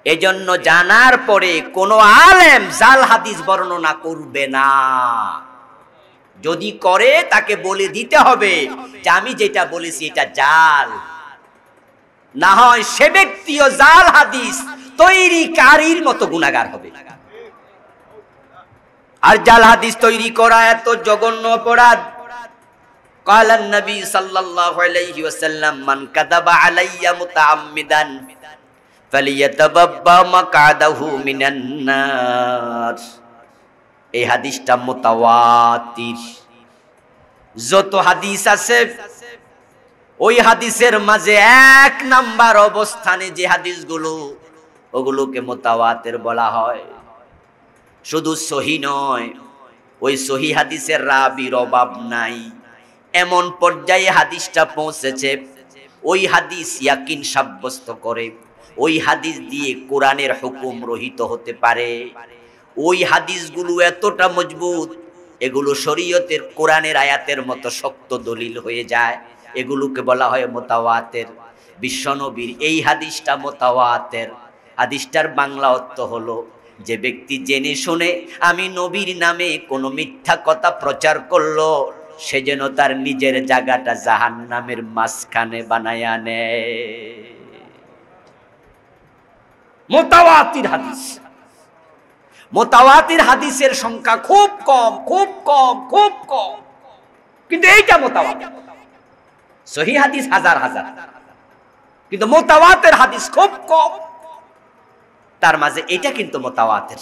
এজন্য জানার পরে কোন আলেম জাল হাদিস বর্ণনা করবে না। যদি করে তাকে বলে দিতে হবে যে আমি যেটা বলেছি এটা জাল। না হয় সে ব্যক্তিও জাল হাদিস তৈরিকারীর মতো গুনাহগার হবে। আর জাল হাদিস তৈরি করা এত জঘন্য অপরাধ। قال النبي صلى الله عليه وسلم من كذب علي متعمدا فليتبوأ مقعده من النار। এই হাদিসটা মুতাওয়াতির। যত হাদিস আছে ওই হাদিসের মাঝে এক নাম্বার অবস্থানে যে হাদিসগুলো, ওগুলোকে মুতাওয়াতির বলা হয়। শুধু সহি নয়, ওই সহি হাদিসের রাবীর অভাব নাই, এমন পর্যায়ে হাদিসটা পৌঁছেছে ওই হাদিস ইয়াকিন সাব্যস্ত করে, ওই হাদিস দিয়ে কোরআনের হুকুম রহিত হতে পারে। ওই হাদিসগুলো এতটা মজবুত, এগুলো শরীয়তের কোরআনের আয়াতের মতো শক্ত দলিল হয়ে যায়। এগুলোকে বলা হয় মুতাওয়াতির। বিশ্বনবীর এই হাদিসটা মুতাওয়াতির। হাদিসটার বাংলা অর্থ হলো, যে ব্যক্তি জেনে শুনে আমি নবীর নামে কোনো মিথ্যা কথা প্রচার করলো, সে যেন তার নিজের জায়গাটা জাহান্নামের মাঝখানে বানায়া নেয়। মুতাওয়াতির হাদিস। মুতাওয়াতির হাদিসের সংখ্যা খুব কম, খুব কম, খুব কম, কিন্তু এইটা মুতাওয়াতির। সহিহ হাদিস হাজার হাজার, কিন্তু মুতাওয়াতির হাদিস খুব কম। তার মাঝে এটা কিন্তু মুতাওয়াতির।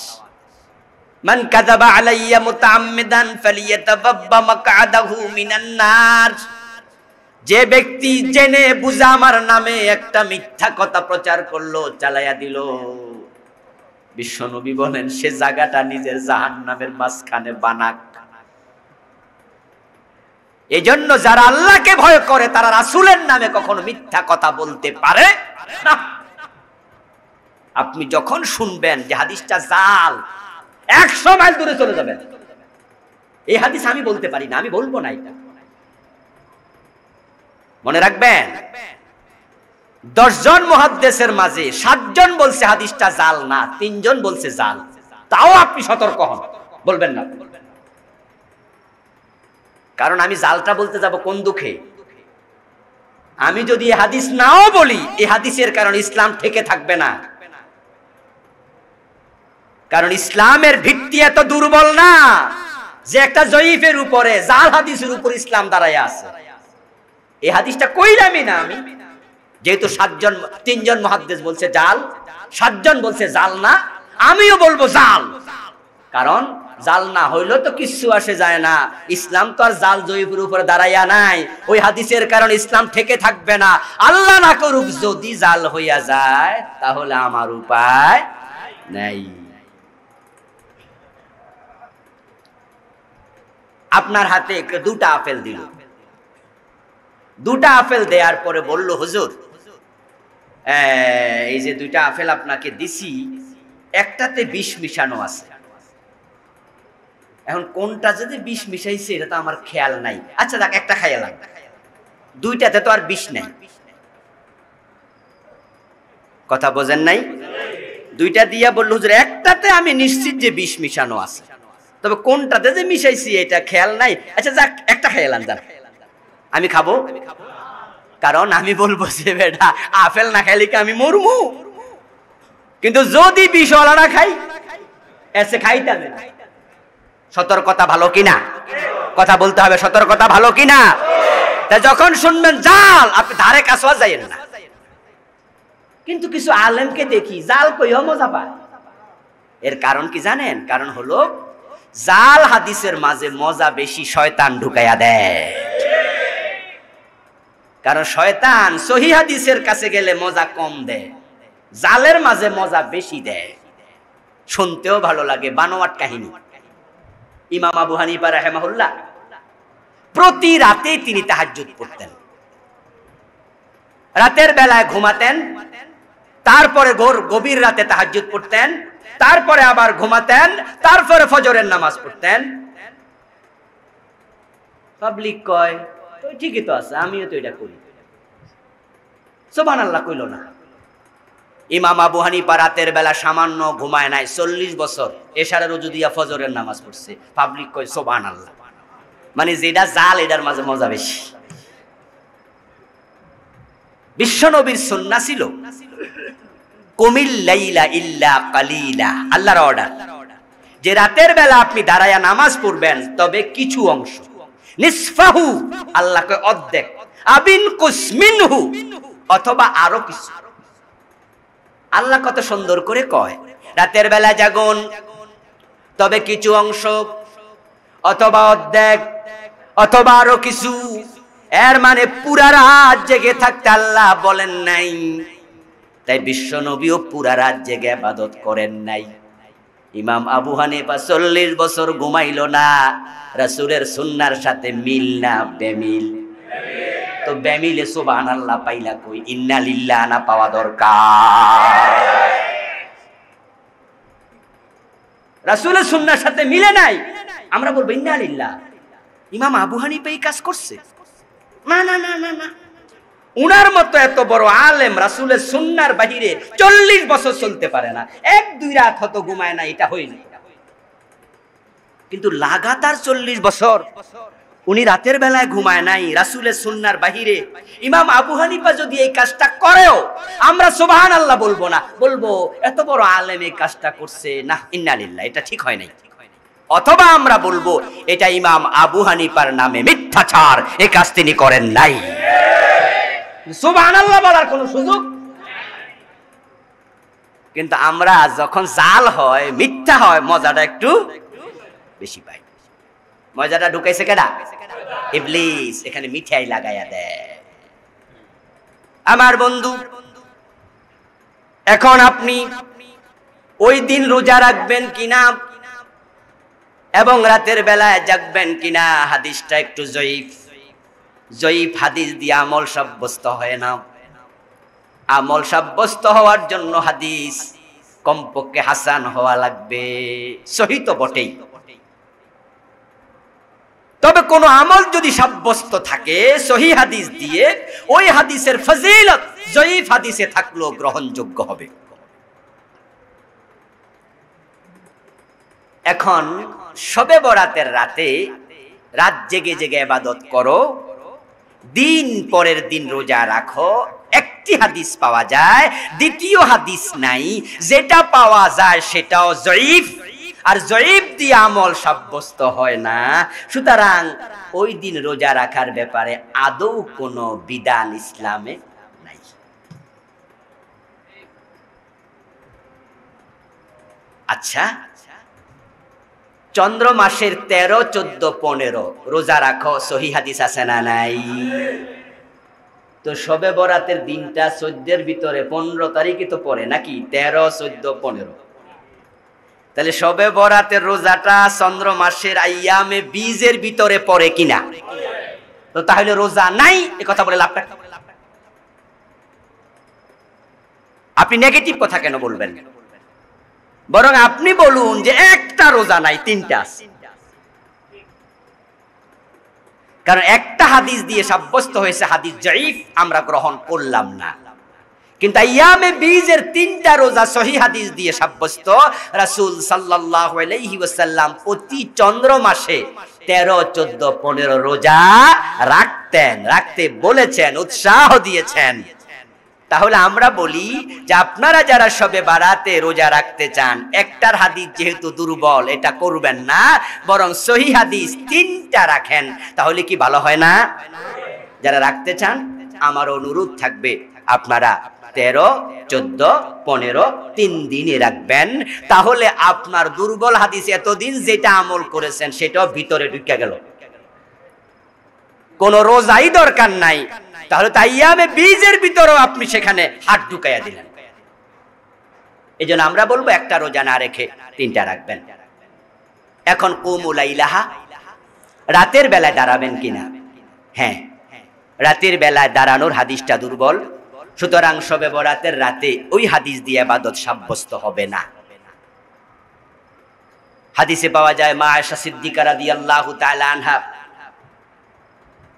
মান কাযাবা আলাইয়া মুতাআম্মিদান ফালিয়াতাবাব্বা মাকআদাহু মিনান নার। যে ব্যক্তি জেনে বুঝে আমার নামে একটা মিথ্যা কথা প্রচার করলো, চালায়া দিল, বিশ্বনবী বলেন সে জায়গাটা নিজের জাহান্নামের মাঝখানে বানাক। এজন্য যারা আল্লাহকে ভয় করে তারা রাসূলের নামে কখনো মিথ্যা কথা বলতে পারে না। আপনি যখন শুনবেন যে হাদিসটা জাল, 100 মাইল দূরে চলে যাবেন। এই হাদিস আমি বলতে পারি না, আমি বলবো না। এটা মনে রাখবেন, 10 জন মুহাদ্দিসের মাঝে 7 জন বলছে হাদিসটা জাল না, 3 জন বলছে জাল। তাও আপনি সতর্ক হন, বলবেন না। কারণ আমি জালটা বলতে যাব কোন দুঃখে? আমি যদি এই হাদিস নাও বলি, এই হাদিসের কারণে ইসলাম থেকে থাকবে না। কারণ ইসলামের ভিত্তি এত দুর্বল না যে একটা জয়ীফের উপরে, জাল হাদিসের উপর ইসলাম দাঁড়ায় আছে। এই হাদিসটা কইলামই না আমি, যেহেতু 3 জন মুহাদ্দিস বলছে জাল, 7 জন বলছে জাল না, আমিও বলবো জাল। কারণ জাল না হইলো তো কিচ্ছু আসে যায় না। ইসলাম তো আর জাল জয়ীফের উপরে দাঁড়াইয়া নাই। ওই হাদিসের কারণে ইসলাম থেকে থাকবে না। আল্লাহ না করুক যদি জাল হইয়া যায়, তাহলে আমার উপায় নাই। আপনার হাতে 2টা আপেল দিল। 2টা আপেল দেওয়ার পরে বলল, হুজুর এই যে 2টা আপেল আপনাকে দিছি, একটাতে বিষ মিশানো আছে। এখন কোনটা যদি বিষ মিশাইছে এটা তো আমার খেয়াল নাই। আচ্ছা দেখ, একটা খাইলাম, 2টাতে তো আর বিষ নাই। কথা বোঝেন নাই? 2টা দিয়া বলল, হুজুর একটাতে আমি নিশ্চিত যে বিষ মিশানো আছে, তবে কোনটাতে যে মিশাইছি এটা খেয়াল নাই। আচ্ছা যাক, একটা খাইলাম, যাক আমি খাবো। কারণ আমি বলবো যে বেটা আপেল না খাইলে কি আমি মরমু? কিন্তু যদি বিষওয়ালাটা খাই, এসে খাইতাম না। সতর্কতা ভালো কিনা? কথা বলতে হবে, সতর্কতা ভালো কিনা? তা যখন শুনবেন জাল, আপনি ধারে কাছেও যাইয়েন না। কিন্তু কিছু আলেমকে দেখি জাল কইও মজা পায়। এর কারণ কি জানেন? কারণ হলো জাল হাদিসের মাঝে মজা বেশি শয়তান ঢুকাইয়া দেয়। কারণ শয়তান সহিহ হাদিসের কাছে গেলে মজা কম দেয়, জালের মাঝে মজা বেশি দেয়। শুনতেও ভালো লাগে, বানোয়াট কাহিনী। ইমাম আবু হানিফা রাহিমাহুল্লাহ প্রতি রাতে তিনি তাহাজ্জুদ পড়তেন, রাতের বেলায় ঘুমাতেন, তারপরে গভীর রাতে তাহাজ্জুদ পড়তেন, তারপরে আবার ঘুমাতেন, তারপরে ফজরের নামাজ পড়তেন। পাবলিক কয় তো ঠিকই তো আছে, আমিও তো এটা করি, সুবহানাল্লাহ কইল না। ইমাম আবু হানিফা রাতের বেলা সামান্য ঘুমায় নাই, 40 বছর এশারের রুজু দিয়া ফজরের নামাজ পড়ছে। পাবলিক কয় সুবহানাল্লাহ। মানে যেটা জাল এটার মাঝে মজা বেশি। বিশ্বনবীর সুন্নাহ ছিল কুমিল লাইলা ইল্লা কালিলা, আল্লাহর অর্ডার যে রাতের বেলা আপনি দাঁড়ায়া নামাজ পড়বেন, তবে কিছু অংশ, নিসফাহু আল্লাহ কয় অর্ধেক, আবিন কুসমিনহু অথবা আরো কিছু। আল্লাহ কত সুন্দর করে কয় রাতের বেলা জাগুন, তবে কিছু অংশ অথবা অর্ধেক অথবা আরো কিছু। এর মানে পুরা রাত জেগে থাকতে আল্লাহ বলেন নাই, তাই বিশ্ব নবীও পুরা রাত জেগে ইবাদত করেন নাই। ইমাম আবু হানিফা 40 বছর ঘুমাইল না, রাসূলের সুন্নাহর সাথে মিল না বেমিল? তো বেমিলে সুবহানাল্লাহ পাইলা কই? ইন্না লিল্লাহ না পাওয়া দরকার। রাসূলের সুন্নাহর সাথে মিলে নাই, আমরা বলবো ইন্না লিল্লাহ। ইমাম আবু হানিফা এই কাজ করছে? না না না না না, উনার মতো এত বড় আলেম রাসূলের সুন্নাহর বাহিরে 40 বছর চলতে পারে না। 1-2 রাত হয়তো ঘুমায় না, এটা হই না, কিন্তু লাগাতার 40 বছর উনি রাতের বেলায় ঘুমায় নাই রাসূলের সুন্নাহর বাহিরে। ইমাম আবু হানিফা যদি এই কাজটা করেও আমরা সুবহানাল্লাহ বলবো না, বলবো এত বড় আলেম এই কাজটা করছে, না ইন্না লিল্লাহ, এটা ঠিক হয় নাই। অথবা আমরা বলবো এটা ইমাম আবু হানিফার নামে মিথ্যাচার, এই কাজ তিনি করেন নাই। সুবহানাল্লাহ বলার কোনো সুযোগ। কিন্তু আমরা যখন জাল হয়, মিথ্যা হয়, মজাটা একটু বেশি পাই। মজাটা ঢুকাইছে কেডা? ইবলিস। এখানে মিঠাই লাগাইয়া দেয়। আমার বন্ধু, এখন আপনি ওই দিন রোজা রাখবেন কিনা এবং রাতের বেলায় জাগবেন কিনা, হাদিসটা একটু জয়ীফ। জয়ীফ হাদিস দিয়ে আমল সাব্যস্ত হয় না। আমল সাব্যস্ত হওয়ার জন্য হাদিস কমপক্ষে হাসান হওয়া লাগবে। সহিহ তো বটেই, তবে কোন আমল যদি সাব্যস্ত থাকে সহিহ হাদিস দিয়ে, ওই হাদিসের ফজিলত জয়ীফ হাদিসে থাকলেও গ্রহণযোগ্য হবে। এখন শবে বরাতের রাতে রাত জেগে জেগে ইবাদত করো, দিন পরের দিন রোজা রাখো, একটি হাদিস পাওয়া যায়, দ্বিতীয় হাদিস নাই। যেটা পাওয়া যায় সেটাও জয়ীফ, আর জয়ীফ দিয়ে আমল সাব্যস্ত হয় না। সুতরাং ওই দিন রোজা রাখার ব্যাপারে আদৌ কোনো বিধান ইসলামে নাই। আচ্ছা, চন্দ্র মাসের 13, 14, 15 রোজা রাখো, সহিহ হাদিস আছে না নাই? তো শবে বরাতের দিনটা 14 ভিতরে 15 তারিখে তো পড়ে নাকি? 13, 14, 15। তাহলে শবে বরাতের রোজাটা চন্দ্র মাসের আইয়ামে বীজের ভিতরে পড়ে কিনা? তো তাহলে রোজা নাই, এ কথা বলে লাভটা? আপনি নেগেটিভ কথা কেন বলবেন? বরং আপনি বলুন যে একটা রোজা নাই, 3টা আছে। কারণ একটা হাদিস দিয়ে সাব্যস্ত হয়েছে হাদিস জয়ীফ, আমরা গ্রহণ করলাম না। কিন্তু আইয়ামে বীজের 3টা রোজা সহিহ হাদিস দিয়ে সাব্যস্ত। রাসূল সাল্লাল্লাহু আলাইহি ওয়াসাল্লাম প্রতি চন্দ্র মাসে 13, 14, 15 রোজা রাখতেন, রাখতে বলেছেন, উৎসাহ দিয়েছেন। তাহলে আমরা বলি যে আপনারা যারা শবে বারাতে রোজা রাখতে চান, একটার হাদিস যেহেতু দুর্বল, এটা করবেন না, বরং সহিহ হাদিস 3টা রাখেন। তাহলে কি ভালো হয় না? যারা রাখতে চান, আমার অনুরোধ থাকবে আপনারা 13, 14, 15 3 দিনে রাখবেন। তাহলে আপনার দুর্বল হাদিস এতদিন যেটা আমল করেছেন সেটাও ভিতরে ঢুকে গেল, কোন রোজাই দরকার নাই। তাহলে তাইয়ামে বীজের ভিতরেও আপনি সেখানে হাত ঢুকাইয়া দিলেন। এজন্য আমরা বলবো একটা রোজা না রেখে 3টা রাখবেন। এখন কুমু লাইলাহা, রাতের বেলায় দাঁড়াবেন কিনা? হ্যাঁ, রাতের বেলায় দাঁড়ানোর হাদিসটা দুর্বল, সুতরাং শবে বরাতের রাতে ওই হাদিস দিয়ে ইবাদত সাব্যস্ত হবে না। হাদিসে পাওয়া যায় মা আয়েশা সিদ্দিকা রাদিয়াল্লাহু তাআলা আনহা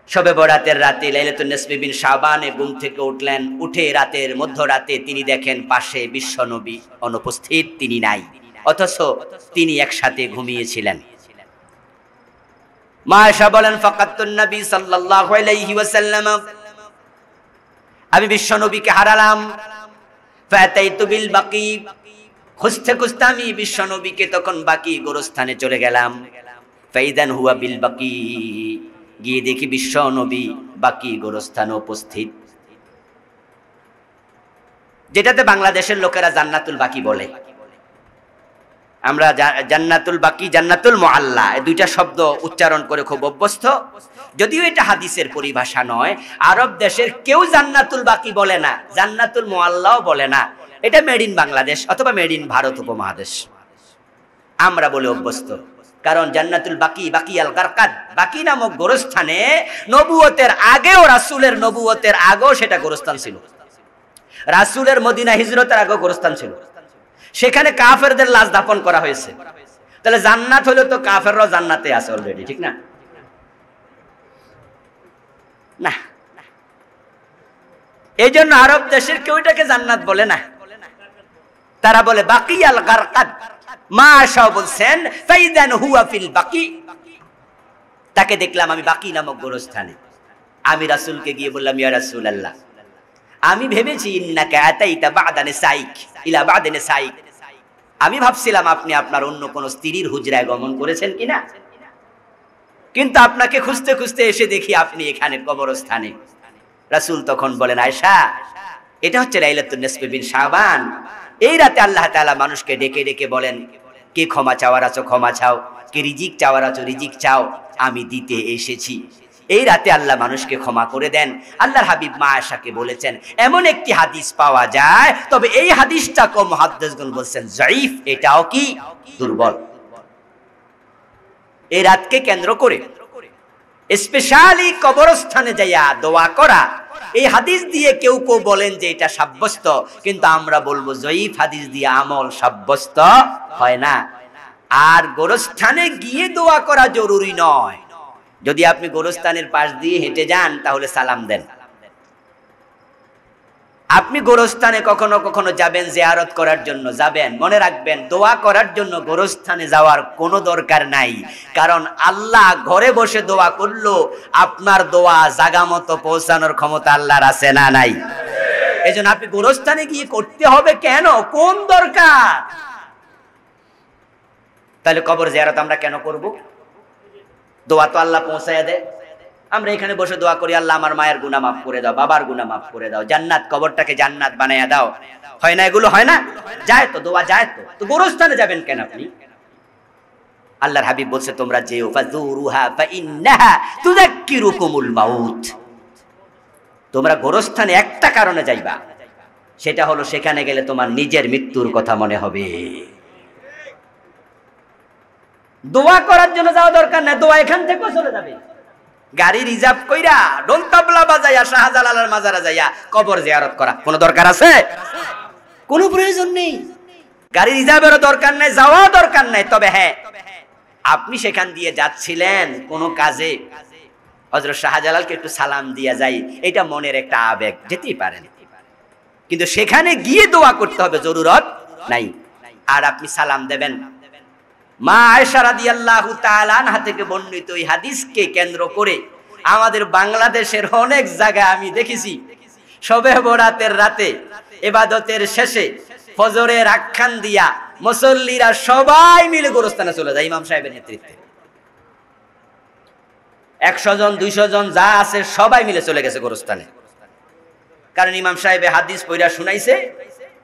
শবে বরাতের রাতে লাইলাতুন নিসফি বিন শাবানে ঘুম থেকে উঠলেন, উঠে রাতের মধ্যরাতে তিনি দেখেন পাশে বিশ্বনবী অনুপস্থিত, তিনি নাই, অথচ তিনি একসাথে ঘুমিয়েছিলেন। মা আয়েশা বলেন ফাকাতুন নবী সাল্লাল্লাহু আলাইহি ওয়াসাল্লাম, আমি বিশ্বনবীকে হারালাম। ফাতাইতু বিল বাকি, খুঁজতে খুঁজতে আমি বিশ্বনবীকে তখন বাকি গোরস্থানে চলে গেলাম। ফাইদান হুয়া বিল বাকি, গিয়ে দেখি বিশ্বনবী বাকি গোরস্থানে উপস্থিত, যেটাতে বাংলাদেশের লোকেরা জান্নাতুল বাকি বলে। আমরা জান্নাতুল বাকি, জান্নাতুল মুআল্লা, এই দুইটা শব্দ উচ্চারণ করে খুব অভ্যস্ত, যদিও এটা হাদিসের পরিভাষা নয়। আরব দেশের কেউ জান্নাতুল বাকি বলে না, জান্নাতুল মুআল্লাও বলে না। এটা মেড ইন বাংলাদেশ অথবা মেড ইন ভারত উপমহাদেশ, আমরা বলে অভ্যস্ত। কারণ জান্নাতুল বাকি, বাকি আল গারকাদ, বাকি নামক গোরস্থানে নবুয়তের আগেও, রাসূলের নবুয়তের আগেও সেটা গোরস্থান ছিল। রাসূলের মদিনা হিজরতের আগেও গোরস্থান ছিল, সেখানে কাফেরদের লাশ দাফন করা হয়েছে। তাহলে জান্নাত হলো তো কাফেররাও জান্নাতে আছে অলরেডি, ঠিক না? না, এই জন্য আরব দেশের কেউ এটাকে জান্নাত বলে না, তারা বলে বাকি আল গারকাদ। মা আয়েশা বলছেন ফাইদান হুয়া ফিল বাকি, তাকে দেখলাম আমি বাকি নামক গোরস্থানে। আমি রাসূলকে গিয়ে বললাম ইয়া রাসূলুল্লাহ, আমি ভেবেছি ইন্নাকা আতাইতা বা'দা নিসাইক ইলা বা'দা নিসাইক, আমি ভাবছিলাম আপনি আপনার অন্য কোন স্ত্রীর হুজরায় গমন করেছেন কিনা, কিন্তু আপনাকে খুঁজতে খুঁজতে এসে দেখি আপনি এখানে কবরস্থানে। রাসূল তখন বলেন আয়েশা, এটা হচ্ছে লাইলাতুন নিসফি বিন শাবান। এই রাতে আল্লাহ তাআলা মানুষকে ডেকে ডেকে বলেন, কে ক্ষমা চাওয়ার আছো ক্ষমা চাও, কে রিজিক চাওয়ার আছো রিজিক চাও, আমি দিতে এসেছি। এই রাতে আল্লাহ মানুষকে ক্ষমা করে দেন। আল্লাহর হাবিব মা আয়েশাকে বলেছেন, এমন একটি হাদিস পাওয়া যায়, তবে এই হাদিসটা কম মুহাদ্দিসগণ বলছেন যায়ীফ, এটাও কি দুর্বল। এই রাতকে কেন্দ্র করে স্পেশালি কবরস্থানে যাইয়া দোয়া করা, এই হাদিস দিয়ে কেউ কেউ বলেন যে এটা সাব্যস্ত, কিন্তু আমরা বলবো যায়ীফ হাদিস দিয়ে আমল সাব্যস্ত হয় না। আর গোরস্থানে গিয়ে দোয়া করা জরুরি নয়। যদি আপনি গোরস্থানের পাশ দিয়ে হেঁটে যান তাহলে সালাম দেন। আপনি গোরস্থানে কখনো কখনো যাবেন জিয়ারত করার জন্য, যাবেন, মনে রাখবেন দোয়া করার জন্য গোরস্থানে যাওয়ার কোনো দরকার নাই। কারণ আল্লাহ ঘরে বসে দোয়া করলো, আপনার দোয়া জায়গা মতো পৌঁছানোর ক্ষমতা আল্লাহর আছে না নাই? এজন্য আপনি গোরস্থানে গিয়ে করতে হবে কেন, কোন দরকার? তাহলে কবর জিয়ারত আমরা কেন করব? দোয়া তো আল্লাহ পৌঁছায়া দেয়। আমরা এখানে বসে দোয়া করি, আল্লাহ আমার মায়ের গুনাহ মাফ করে দাও, বাবার গুনাহ মাফ করে দাও, জান্নাত, কবরটাকে জান্নাত বানায়া দাও, হয় না? এগুলো হয় না? যায় তো, দোয়া যায় তো। তো গোরস্থানে যাবেন কেন আপনি? আল্লাহর হাবিব বলছে তোমরা যেও, ফাযুরুহা ফাইন্নাহা তুযাক্কিরুকুমুল মাউত। তোমরা গোরস্থানে একটা কারণে যাইবা, সেটা হলো সেখানে গেলে তোমার নিজের মৃত্যুর কথা মনে হবে। দোয়া করার জন্য যাওয়া দরকার নাই, দোয়া এখান থেকেও চলে যাবে। গাড়ি রিজার্ভ কইরা ঢোল তাবলা বাজাইয়া শাহজালালের মাজারে যাইয়া কবর জিয়ারত করা কোনো দরকার আছে? কোনো প্রয়োজন নেই। গাড়ি রিজার্ভেরও দরকার নাই, যাওয়াও দরকার নাই। তবে হ্যাঁ, আপনি সেখান দিয়ে যাচ্ছিলেন কোনো কাজে, হযরত শাহজালালকে একটু সালাম দিয়া যাই, এটা মনের একটা আবেগ, যেতেই পারেন, কিন্তু সেখানে গিয়ে দোয়া করতে হবে জরুরত নাই। আর আপনি সালাম দেবেন। মা আয়েশা রাদিয়াল্লাহু তাআলা আনহা থেকে বর্ণিত এই হাদিসকে কেন্দ্র করে আমাদের বাংলাদেশের অনেক জায়গায় আমি দেখেছি শবে বরাতের রাতে ইবাদতের শেষে ফজরের আখ্যান দিয়া মুসল্লিরা সবাই মিলে গোরস্থানে চলে যায় ইমাম সাহেবের নেতৃত্বে। 100 জন 200 জন যা আছে সবাই মিলে চলে গেছে গোরস্থানে। কারণ ইমাম সাহেব হাদিস পড়া শুনাইছে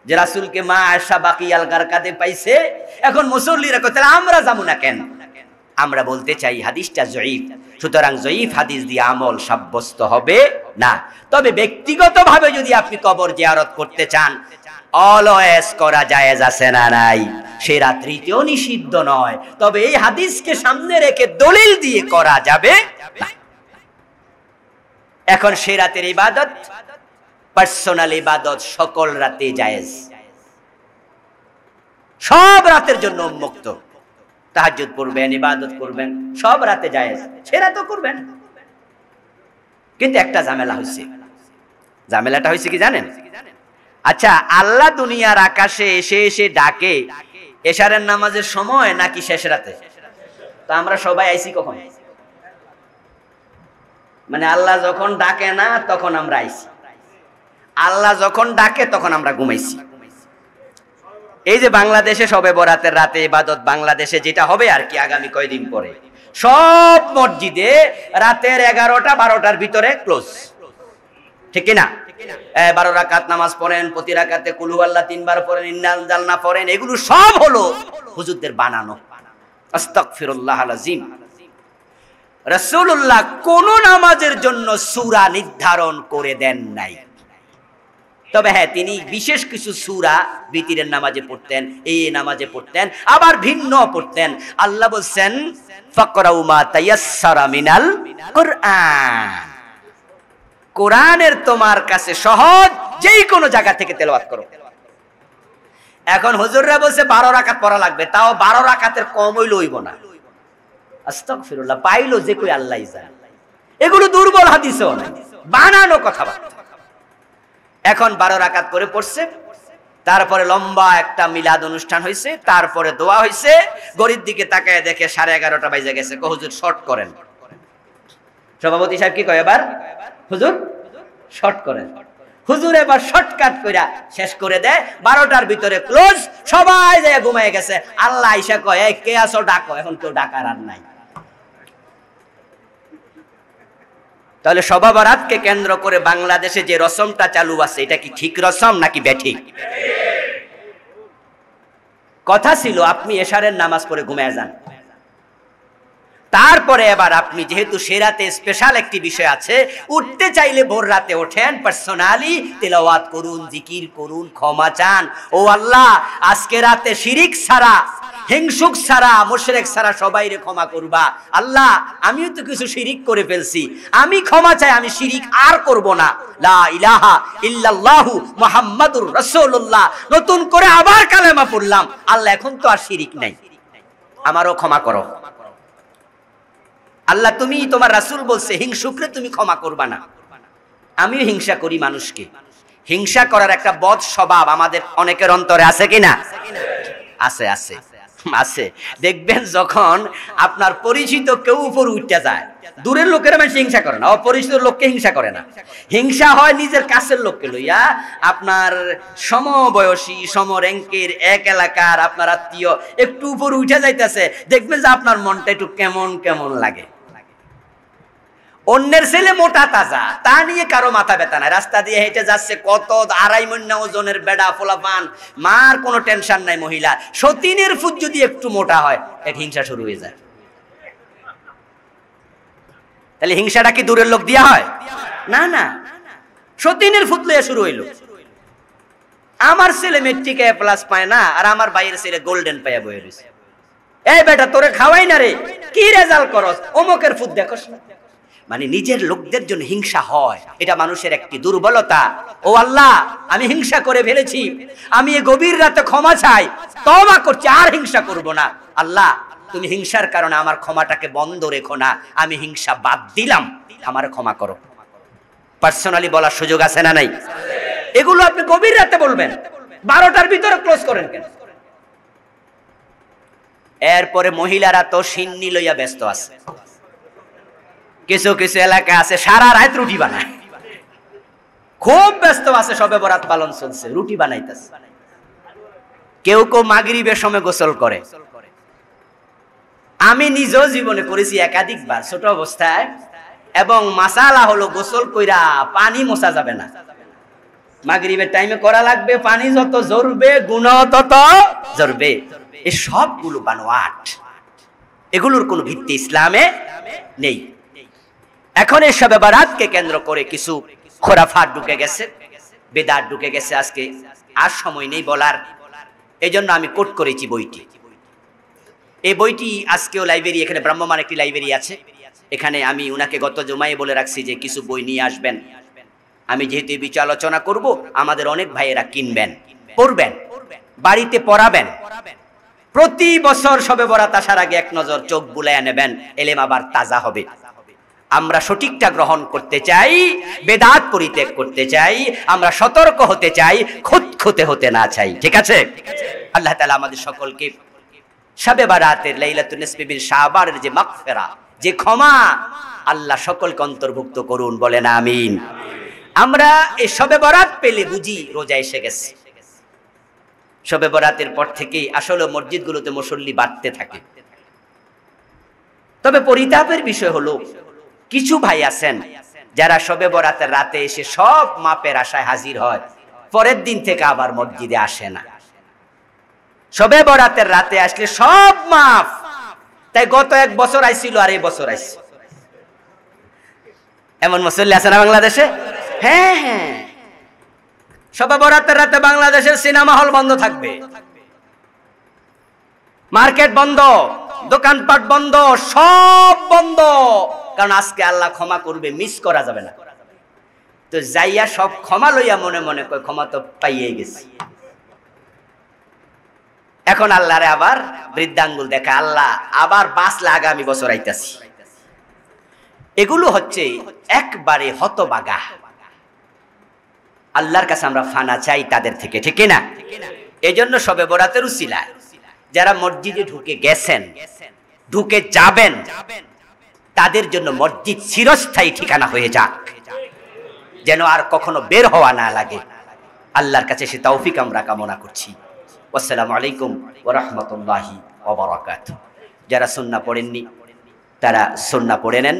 যে রাসূলকে মা আয়েশা বাকিয়াল গারকাদে পাইছে। এখন মুসল্লিরা কয় তাহলে আমরা যাবো না কেন? আমরা বলতে চাই হাদিসটা যায়ীফ, সুতরাং যায়ীফ হাদিস দিয়ে আমল সাব্যস্ত হবে না। তবে ব্যক্তিগতভাবে যদি আপনি কবর জিয়ারত করতে চান, অলওয়েজ করা জায়েজ আছে না নাই? সে রাত্রিতেও নিষিদ্ধ নয়, তবে এই হাদিসকে সামনে রেখে দলিল দিয়ে করা যাবে না। এখন সে রাতের ইবাদত, পার্সোনাল ইবাদত সকল রাতে জায়েজ, সব রাতের জন্য উন্মুক্ত। তাহাজ্জুদ পড়বেন, ইবাদত করবেন, সব রাতে জায়েজ, সে রাতেও করবেন। কিন্তু একটা ঝামেলা হয়েছে। ঝামেলাটা হয়েছে কি জানেন? আচ্ছা, আল্লাহ দুনিয়ার আকাশে এসে এসে ডাকে এশারের নামাজের সময় নাকি শেষ রাতে? তো আমরা সবাই আইছি কখন? মানে আল্লাহ যখন ডাকে না তখন আমরা আইছি, আল্লাহ যখন ডাকে তখন আমরা ঘুমাইছি। এই যে বাংলাদেশে শবে বরাতের রাতে ইবাদত, বাংলাদেশে যেটা হবে আর কি আগামী কয়দিন পরে, সব মসজিদে রাতের 11টা-12টার ভিতরে ক্লোজ, ঠিক না? 12 রাকাত নামাজ পড়েন, প্রতি রাকাতে কুল হুয়াল্লাহ 3 বার পড়েন, ইন্নাল জান্নাহ পড়েন, এগুলো সব হলো হুজুরদের বানানো। আস্তাগফিরুল্লাহল আযীম। রাসূলুল্লাহ কোন নামাজের জন্য সূরা নির্ধারণ করে দেন নাই, তবে হ্যাঁ তিনি বিশেষ কিছু সূরা বিতিরের নামাজে পড়তেন, এই নামাজে পড়তেন, আবার ভিন্ন পড়তেন। আল্লাহ বলছেন ফাকরাউ মা তায়াসসারা মিনাল কুরআন, কোরআনের তোমার কাছে সহজ যেই কোনো জায়গা থেকে তেলাওয়াত করো। এখন হুজুররা বলছে 12 রাকাত পড়া লাগবে, তাও 12 রাকাতের কম হইলে হইব না। আস্তাগফিরুল্লাহ, পাইলো যে কই আল্লাহই জানে। এগুলো দুর্বল হাদিসও নাই, বানানো কথাবার্তা। এখন 12 রাকাত করে পড়ছে, তারপরে লম্বা একটা মিলাদ অনুষ্ঠান হয়েছে, তারপরে দোয়া হয়েছে। গরিব দিকে তাকায় দেখে 11:30 বাজে গেছে। হুজুর শর্ট করেন। সভাপতি সাহেব কি কয় এবার? হুজুর শর্ট করেন। হুজুর এবার শর্টকাট কইরা শেষ করে দেয়। 12টার ভিতরে ক্লোজ, সবাই যায় ঘুমায় গেছে। আল্লাহ আইসা কয় এই কে আছো ডাকো, এখন কেউ ডাকার আর নাই। তাহলে শবে বরাতকে কেন্দ্র করে বাংলাদেশে যে রসমটা চালু আছে, এটা কি ঠিক রসম নাকি বেঠিক? কথা ছিল আপনি এশারের নামাজ পড়ে ঘুমিয়ে যান, তারপরে এবার আপনি যেহেতু সে রাতে স্পেশাল একটি বিষয় আছে, উঠতে চাইলে ভোর রাতে ওঠেন, পার্সোনালি তেলাওয়াত করুন, জিকির করুন, ক্ষমা চান। ও আল্লাহ, আজকে রাতে শিরিক ছাড়া, হিংসুক ছাড়া, মুশরিক ছাড়া সবাইরে ক্ষমা করবা। আল্লাহ, আমিও তো কিছু শিরিক করে ফেলছি, আমি ক্ষমা চাই, আমি শিরিক আর করব না। লা ইলাহা ইল্লাল্লাহু মুহাম্মাদুর রাসূলুল্লাহ, নতুন করে আবার কালেমা পড়লাম। আল্লাহ, এখন তো আর শিরিক নাই, আমারও ক্ষমা করো। আল্লাহ, তুমি তোমার রাসূল বলছে হিংসুকরে তুমি ক্ষমা করবা না। আমিও হিংসা করি মানুষকে, হিংসা করার একটা বদ স্বভাব আমাদের অনেকের অন্তরে আছে কিনা? আছে আছে আছে। দেখবেন যখন আপনার পরিচিত কেউ উপর উঠতে যায়, দূরের লোকেরা মানুষ হিংসা করে না, অপরিচিত লোককে হিংসা করে না। হিংসা হয় নিজের কাছের লোককে লইয়া। আপনার সমবয়সী, সম র্যাঙ্কের, এক এলাকার আপনার আত্মীয় একটু উপর উঠে যাইতেছে, দেখবেন যে আপনার মনটা একটু কেমন কেমন লাগে। অন্যের ছেলে মোটা তাজা, তা নিয়ে কারো মাথা ব্যথা নাই, রাস্তা দিয়ে হেঁটে যাচ্ছে, কত 2.5 মণ ওজনের বেড়া ফোলাপান, মার কোনো টেনশন নাই। মহিলা সতীনের ফুট যদি একটু মোটা হয়, এটা হিংসা শুরু হয়ে যায়। তাহলে হিংসাটা কি দূরের লোক দিয়া হয়? না না, সতীনের ফুট লইয়া শুরু হইল। আমার ছেলে মেট্রিক A+ পায় না, আর আমার ভাইয়ের ছেলে গোল্ডেন পাইয়া বয়ে রয়েছে। এই বেটা, তোরে খাওয়াই না রে, কি রেজাল্ট করস, অমুকের ফুট দেখস না। মানে নিজের লোকদের জন্য হিংসা হয়, এটা মানুষের একটি দুর্বলতা। ও আল্লাহ, আমি হিংসা করে ফেলেছি, আমি এই গভীর রাতে ক্ষমা চাই, তওবা করছি, আর হিংসা করব না। আল্লাহ, তুমি হিংসার কারণে আমার ক্ষমাটাকে বন্ধ রেখো না, আমি হিংসা বাদ দিলাম, আমার ক্ষমা করো। পার্সোনালি বলার সুযোগ আছে না নাই? এগুলো আপনি গভীর রাতে বলবেন, 12টার ভিতরে ক্লোজ করেন কেন? এরপরে মহিলারা তো সিন্নি লইয়া ব্যস্ত আছে। কিছু কিছু এলাকা আছে সারা রাত রুটি বানায়, খুব ব্যস্ত আছে, শবে বরাত পালন চলছে, রুটি বানাইতেছে। কেউ কেউ মাগরিবের সময় গোসল করে। আমি নিজেও জীবনে করেছি একাধিকবার ছোট অবস্থায়, এবং মাসালা হলো গোসল কইরা পানি মোছা যাবে না, মাগরিবের টাইমে করা লাগবে, পানি যত ঝরবে গুনাহ তত ঝরবে। এই সবগুলো বানোয়াট, এগুলোর কোনো ভিত্তি ইসলামে নেই। এখন এই শবে বরাতকে কেন্দ্র করে কিছু খোরাফাত ঢুকে গেছে, বেদাত ঢুকে গেছে। আজকে আর সময় নেই বলার, এজন্য আমি কোট করেছি বইটি। এই বইটি আজকেও লাইব্রেরি, এখানে ব্রাহ্মমান একটি লাইব্রেরি আছে, এখানে আমি উনাকে গত জুমায় বলে রাখছি যে কিছু বই নিয়ে আসবেন। আমি যেহেতু এই বিষয়ে আলোচনা করব, আমাদের অনেক ভাইয়েরা কিনবেন, পড়বেন, বাড়িতে পড়াবেন। প্রতি বছর শবে বরাত আসার আগে এক নজর চোখ বুলাইয়া নেবেন, এলেম আবার তাজা হবে। আমরা সঠিকটা গ্রহণ করতে চাই, বেদাত পরিত্যাগ করতে চাই, আমরা সতর্ক হতে চাই, খুঁতখুঁতে হতে না চাই। ঠিক আছে? আল্লাহ তাআলা আমাদের সকলকে শবে বরাতের লাইলাতুন নিসফি বিল শাবানের যে মাগফিরা, যে ক্ষমা, আল্লাহ সকলকে অন্তর্ভুক্ত করুন, বলেন আমিন। আমরা এই শবে বরাত পেলে বুঝি রোজা এসে গেছে। শবে বরাতের পর থেকেই আসলে মসজিদগুলোতে মুসল্লি বাড়তে থাকে। তবে পরিতাপের বিষয় হলো, কিছু ভাই আছেন যারা শবে বরাতের রাতে এসে সব মাপের আশায় হাজির হয়, পরের দিন থেকে আবার মসজিদে আসে না। শবে বরাতের রাতে আসলে সব মাফ, তাই গত এক বছর আইছিল আর এই বছর আইছে। এমন মুসল্লি আছে না বাংলাদেশে? হ্যাঁ হ্যাঁ, শবে বরাতের রাতে বাংলাদেশের সিনেমা হল বন্ধ থাকবে, মার্কেট বন্ধ, দোকানপাট বন্ধ, সব বন্ধ, কারণ আজকে আল্লাহ ক্ষমা করবে, মিস করা যাবে না। তো যাইয়া সব ক্ষমা লইয়া মনে মনে কয় ক্ষমা তো পাইয়ে গেছি। এখন আল্লাহরে আবার বৃদ্ধাঙ্গুল দেখা, আল্লাহ আবার বাঁচলে আগামী বছর আইতাছি। এগুলো হচ্ছে একবারে হতবাগা। আল্লাহর কাছে আমরা ফানা চাই তাদের থেকে, ঠিক না? এজন্য শবে বরাতের উসিলায় যারা মসজিদে ঢুকে গেছেন, ঢুকে যাবেন, তাদের জন্য মসজিদ চিরস্থায়ী ঠিকানা হয়ে যাক, যেন আর কখনো বের হওয়া না লাগে। আল্লাহর কাছে সে তৌফিক আমরা কামনা করছি। আসসালামু আলাইকুম ওয়া রাহমাতুল্লাহি ওয়া বারাকাতুহু। যারা সুন্নাহ পড়েননি তারা সুন্নাহ পড়ে নেন।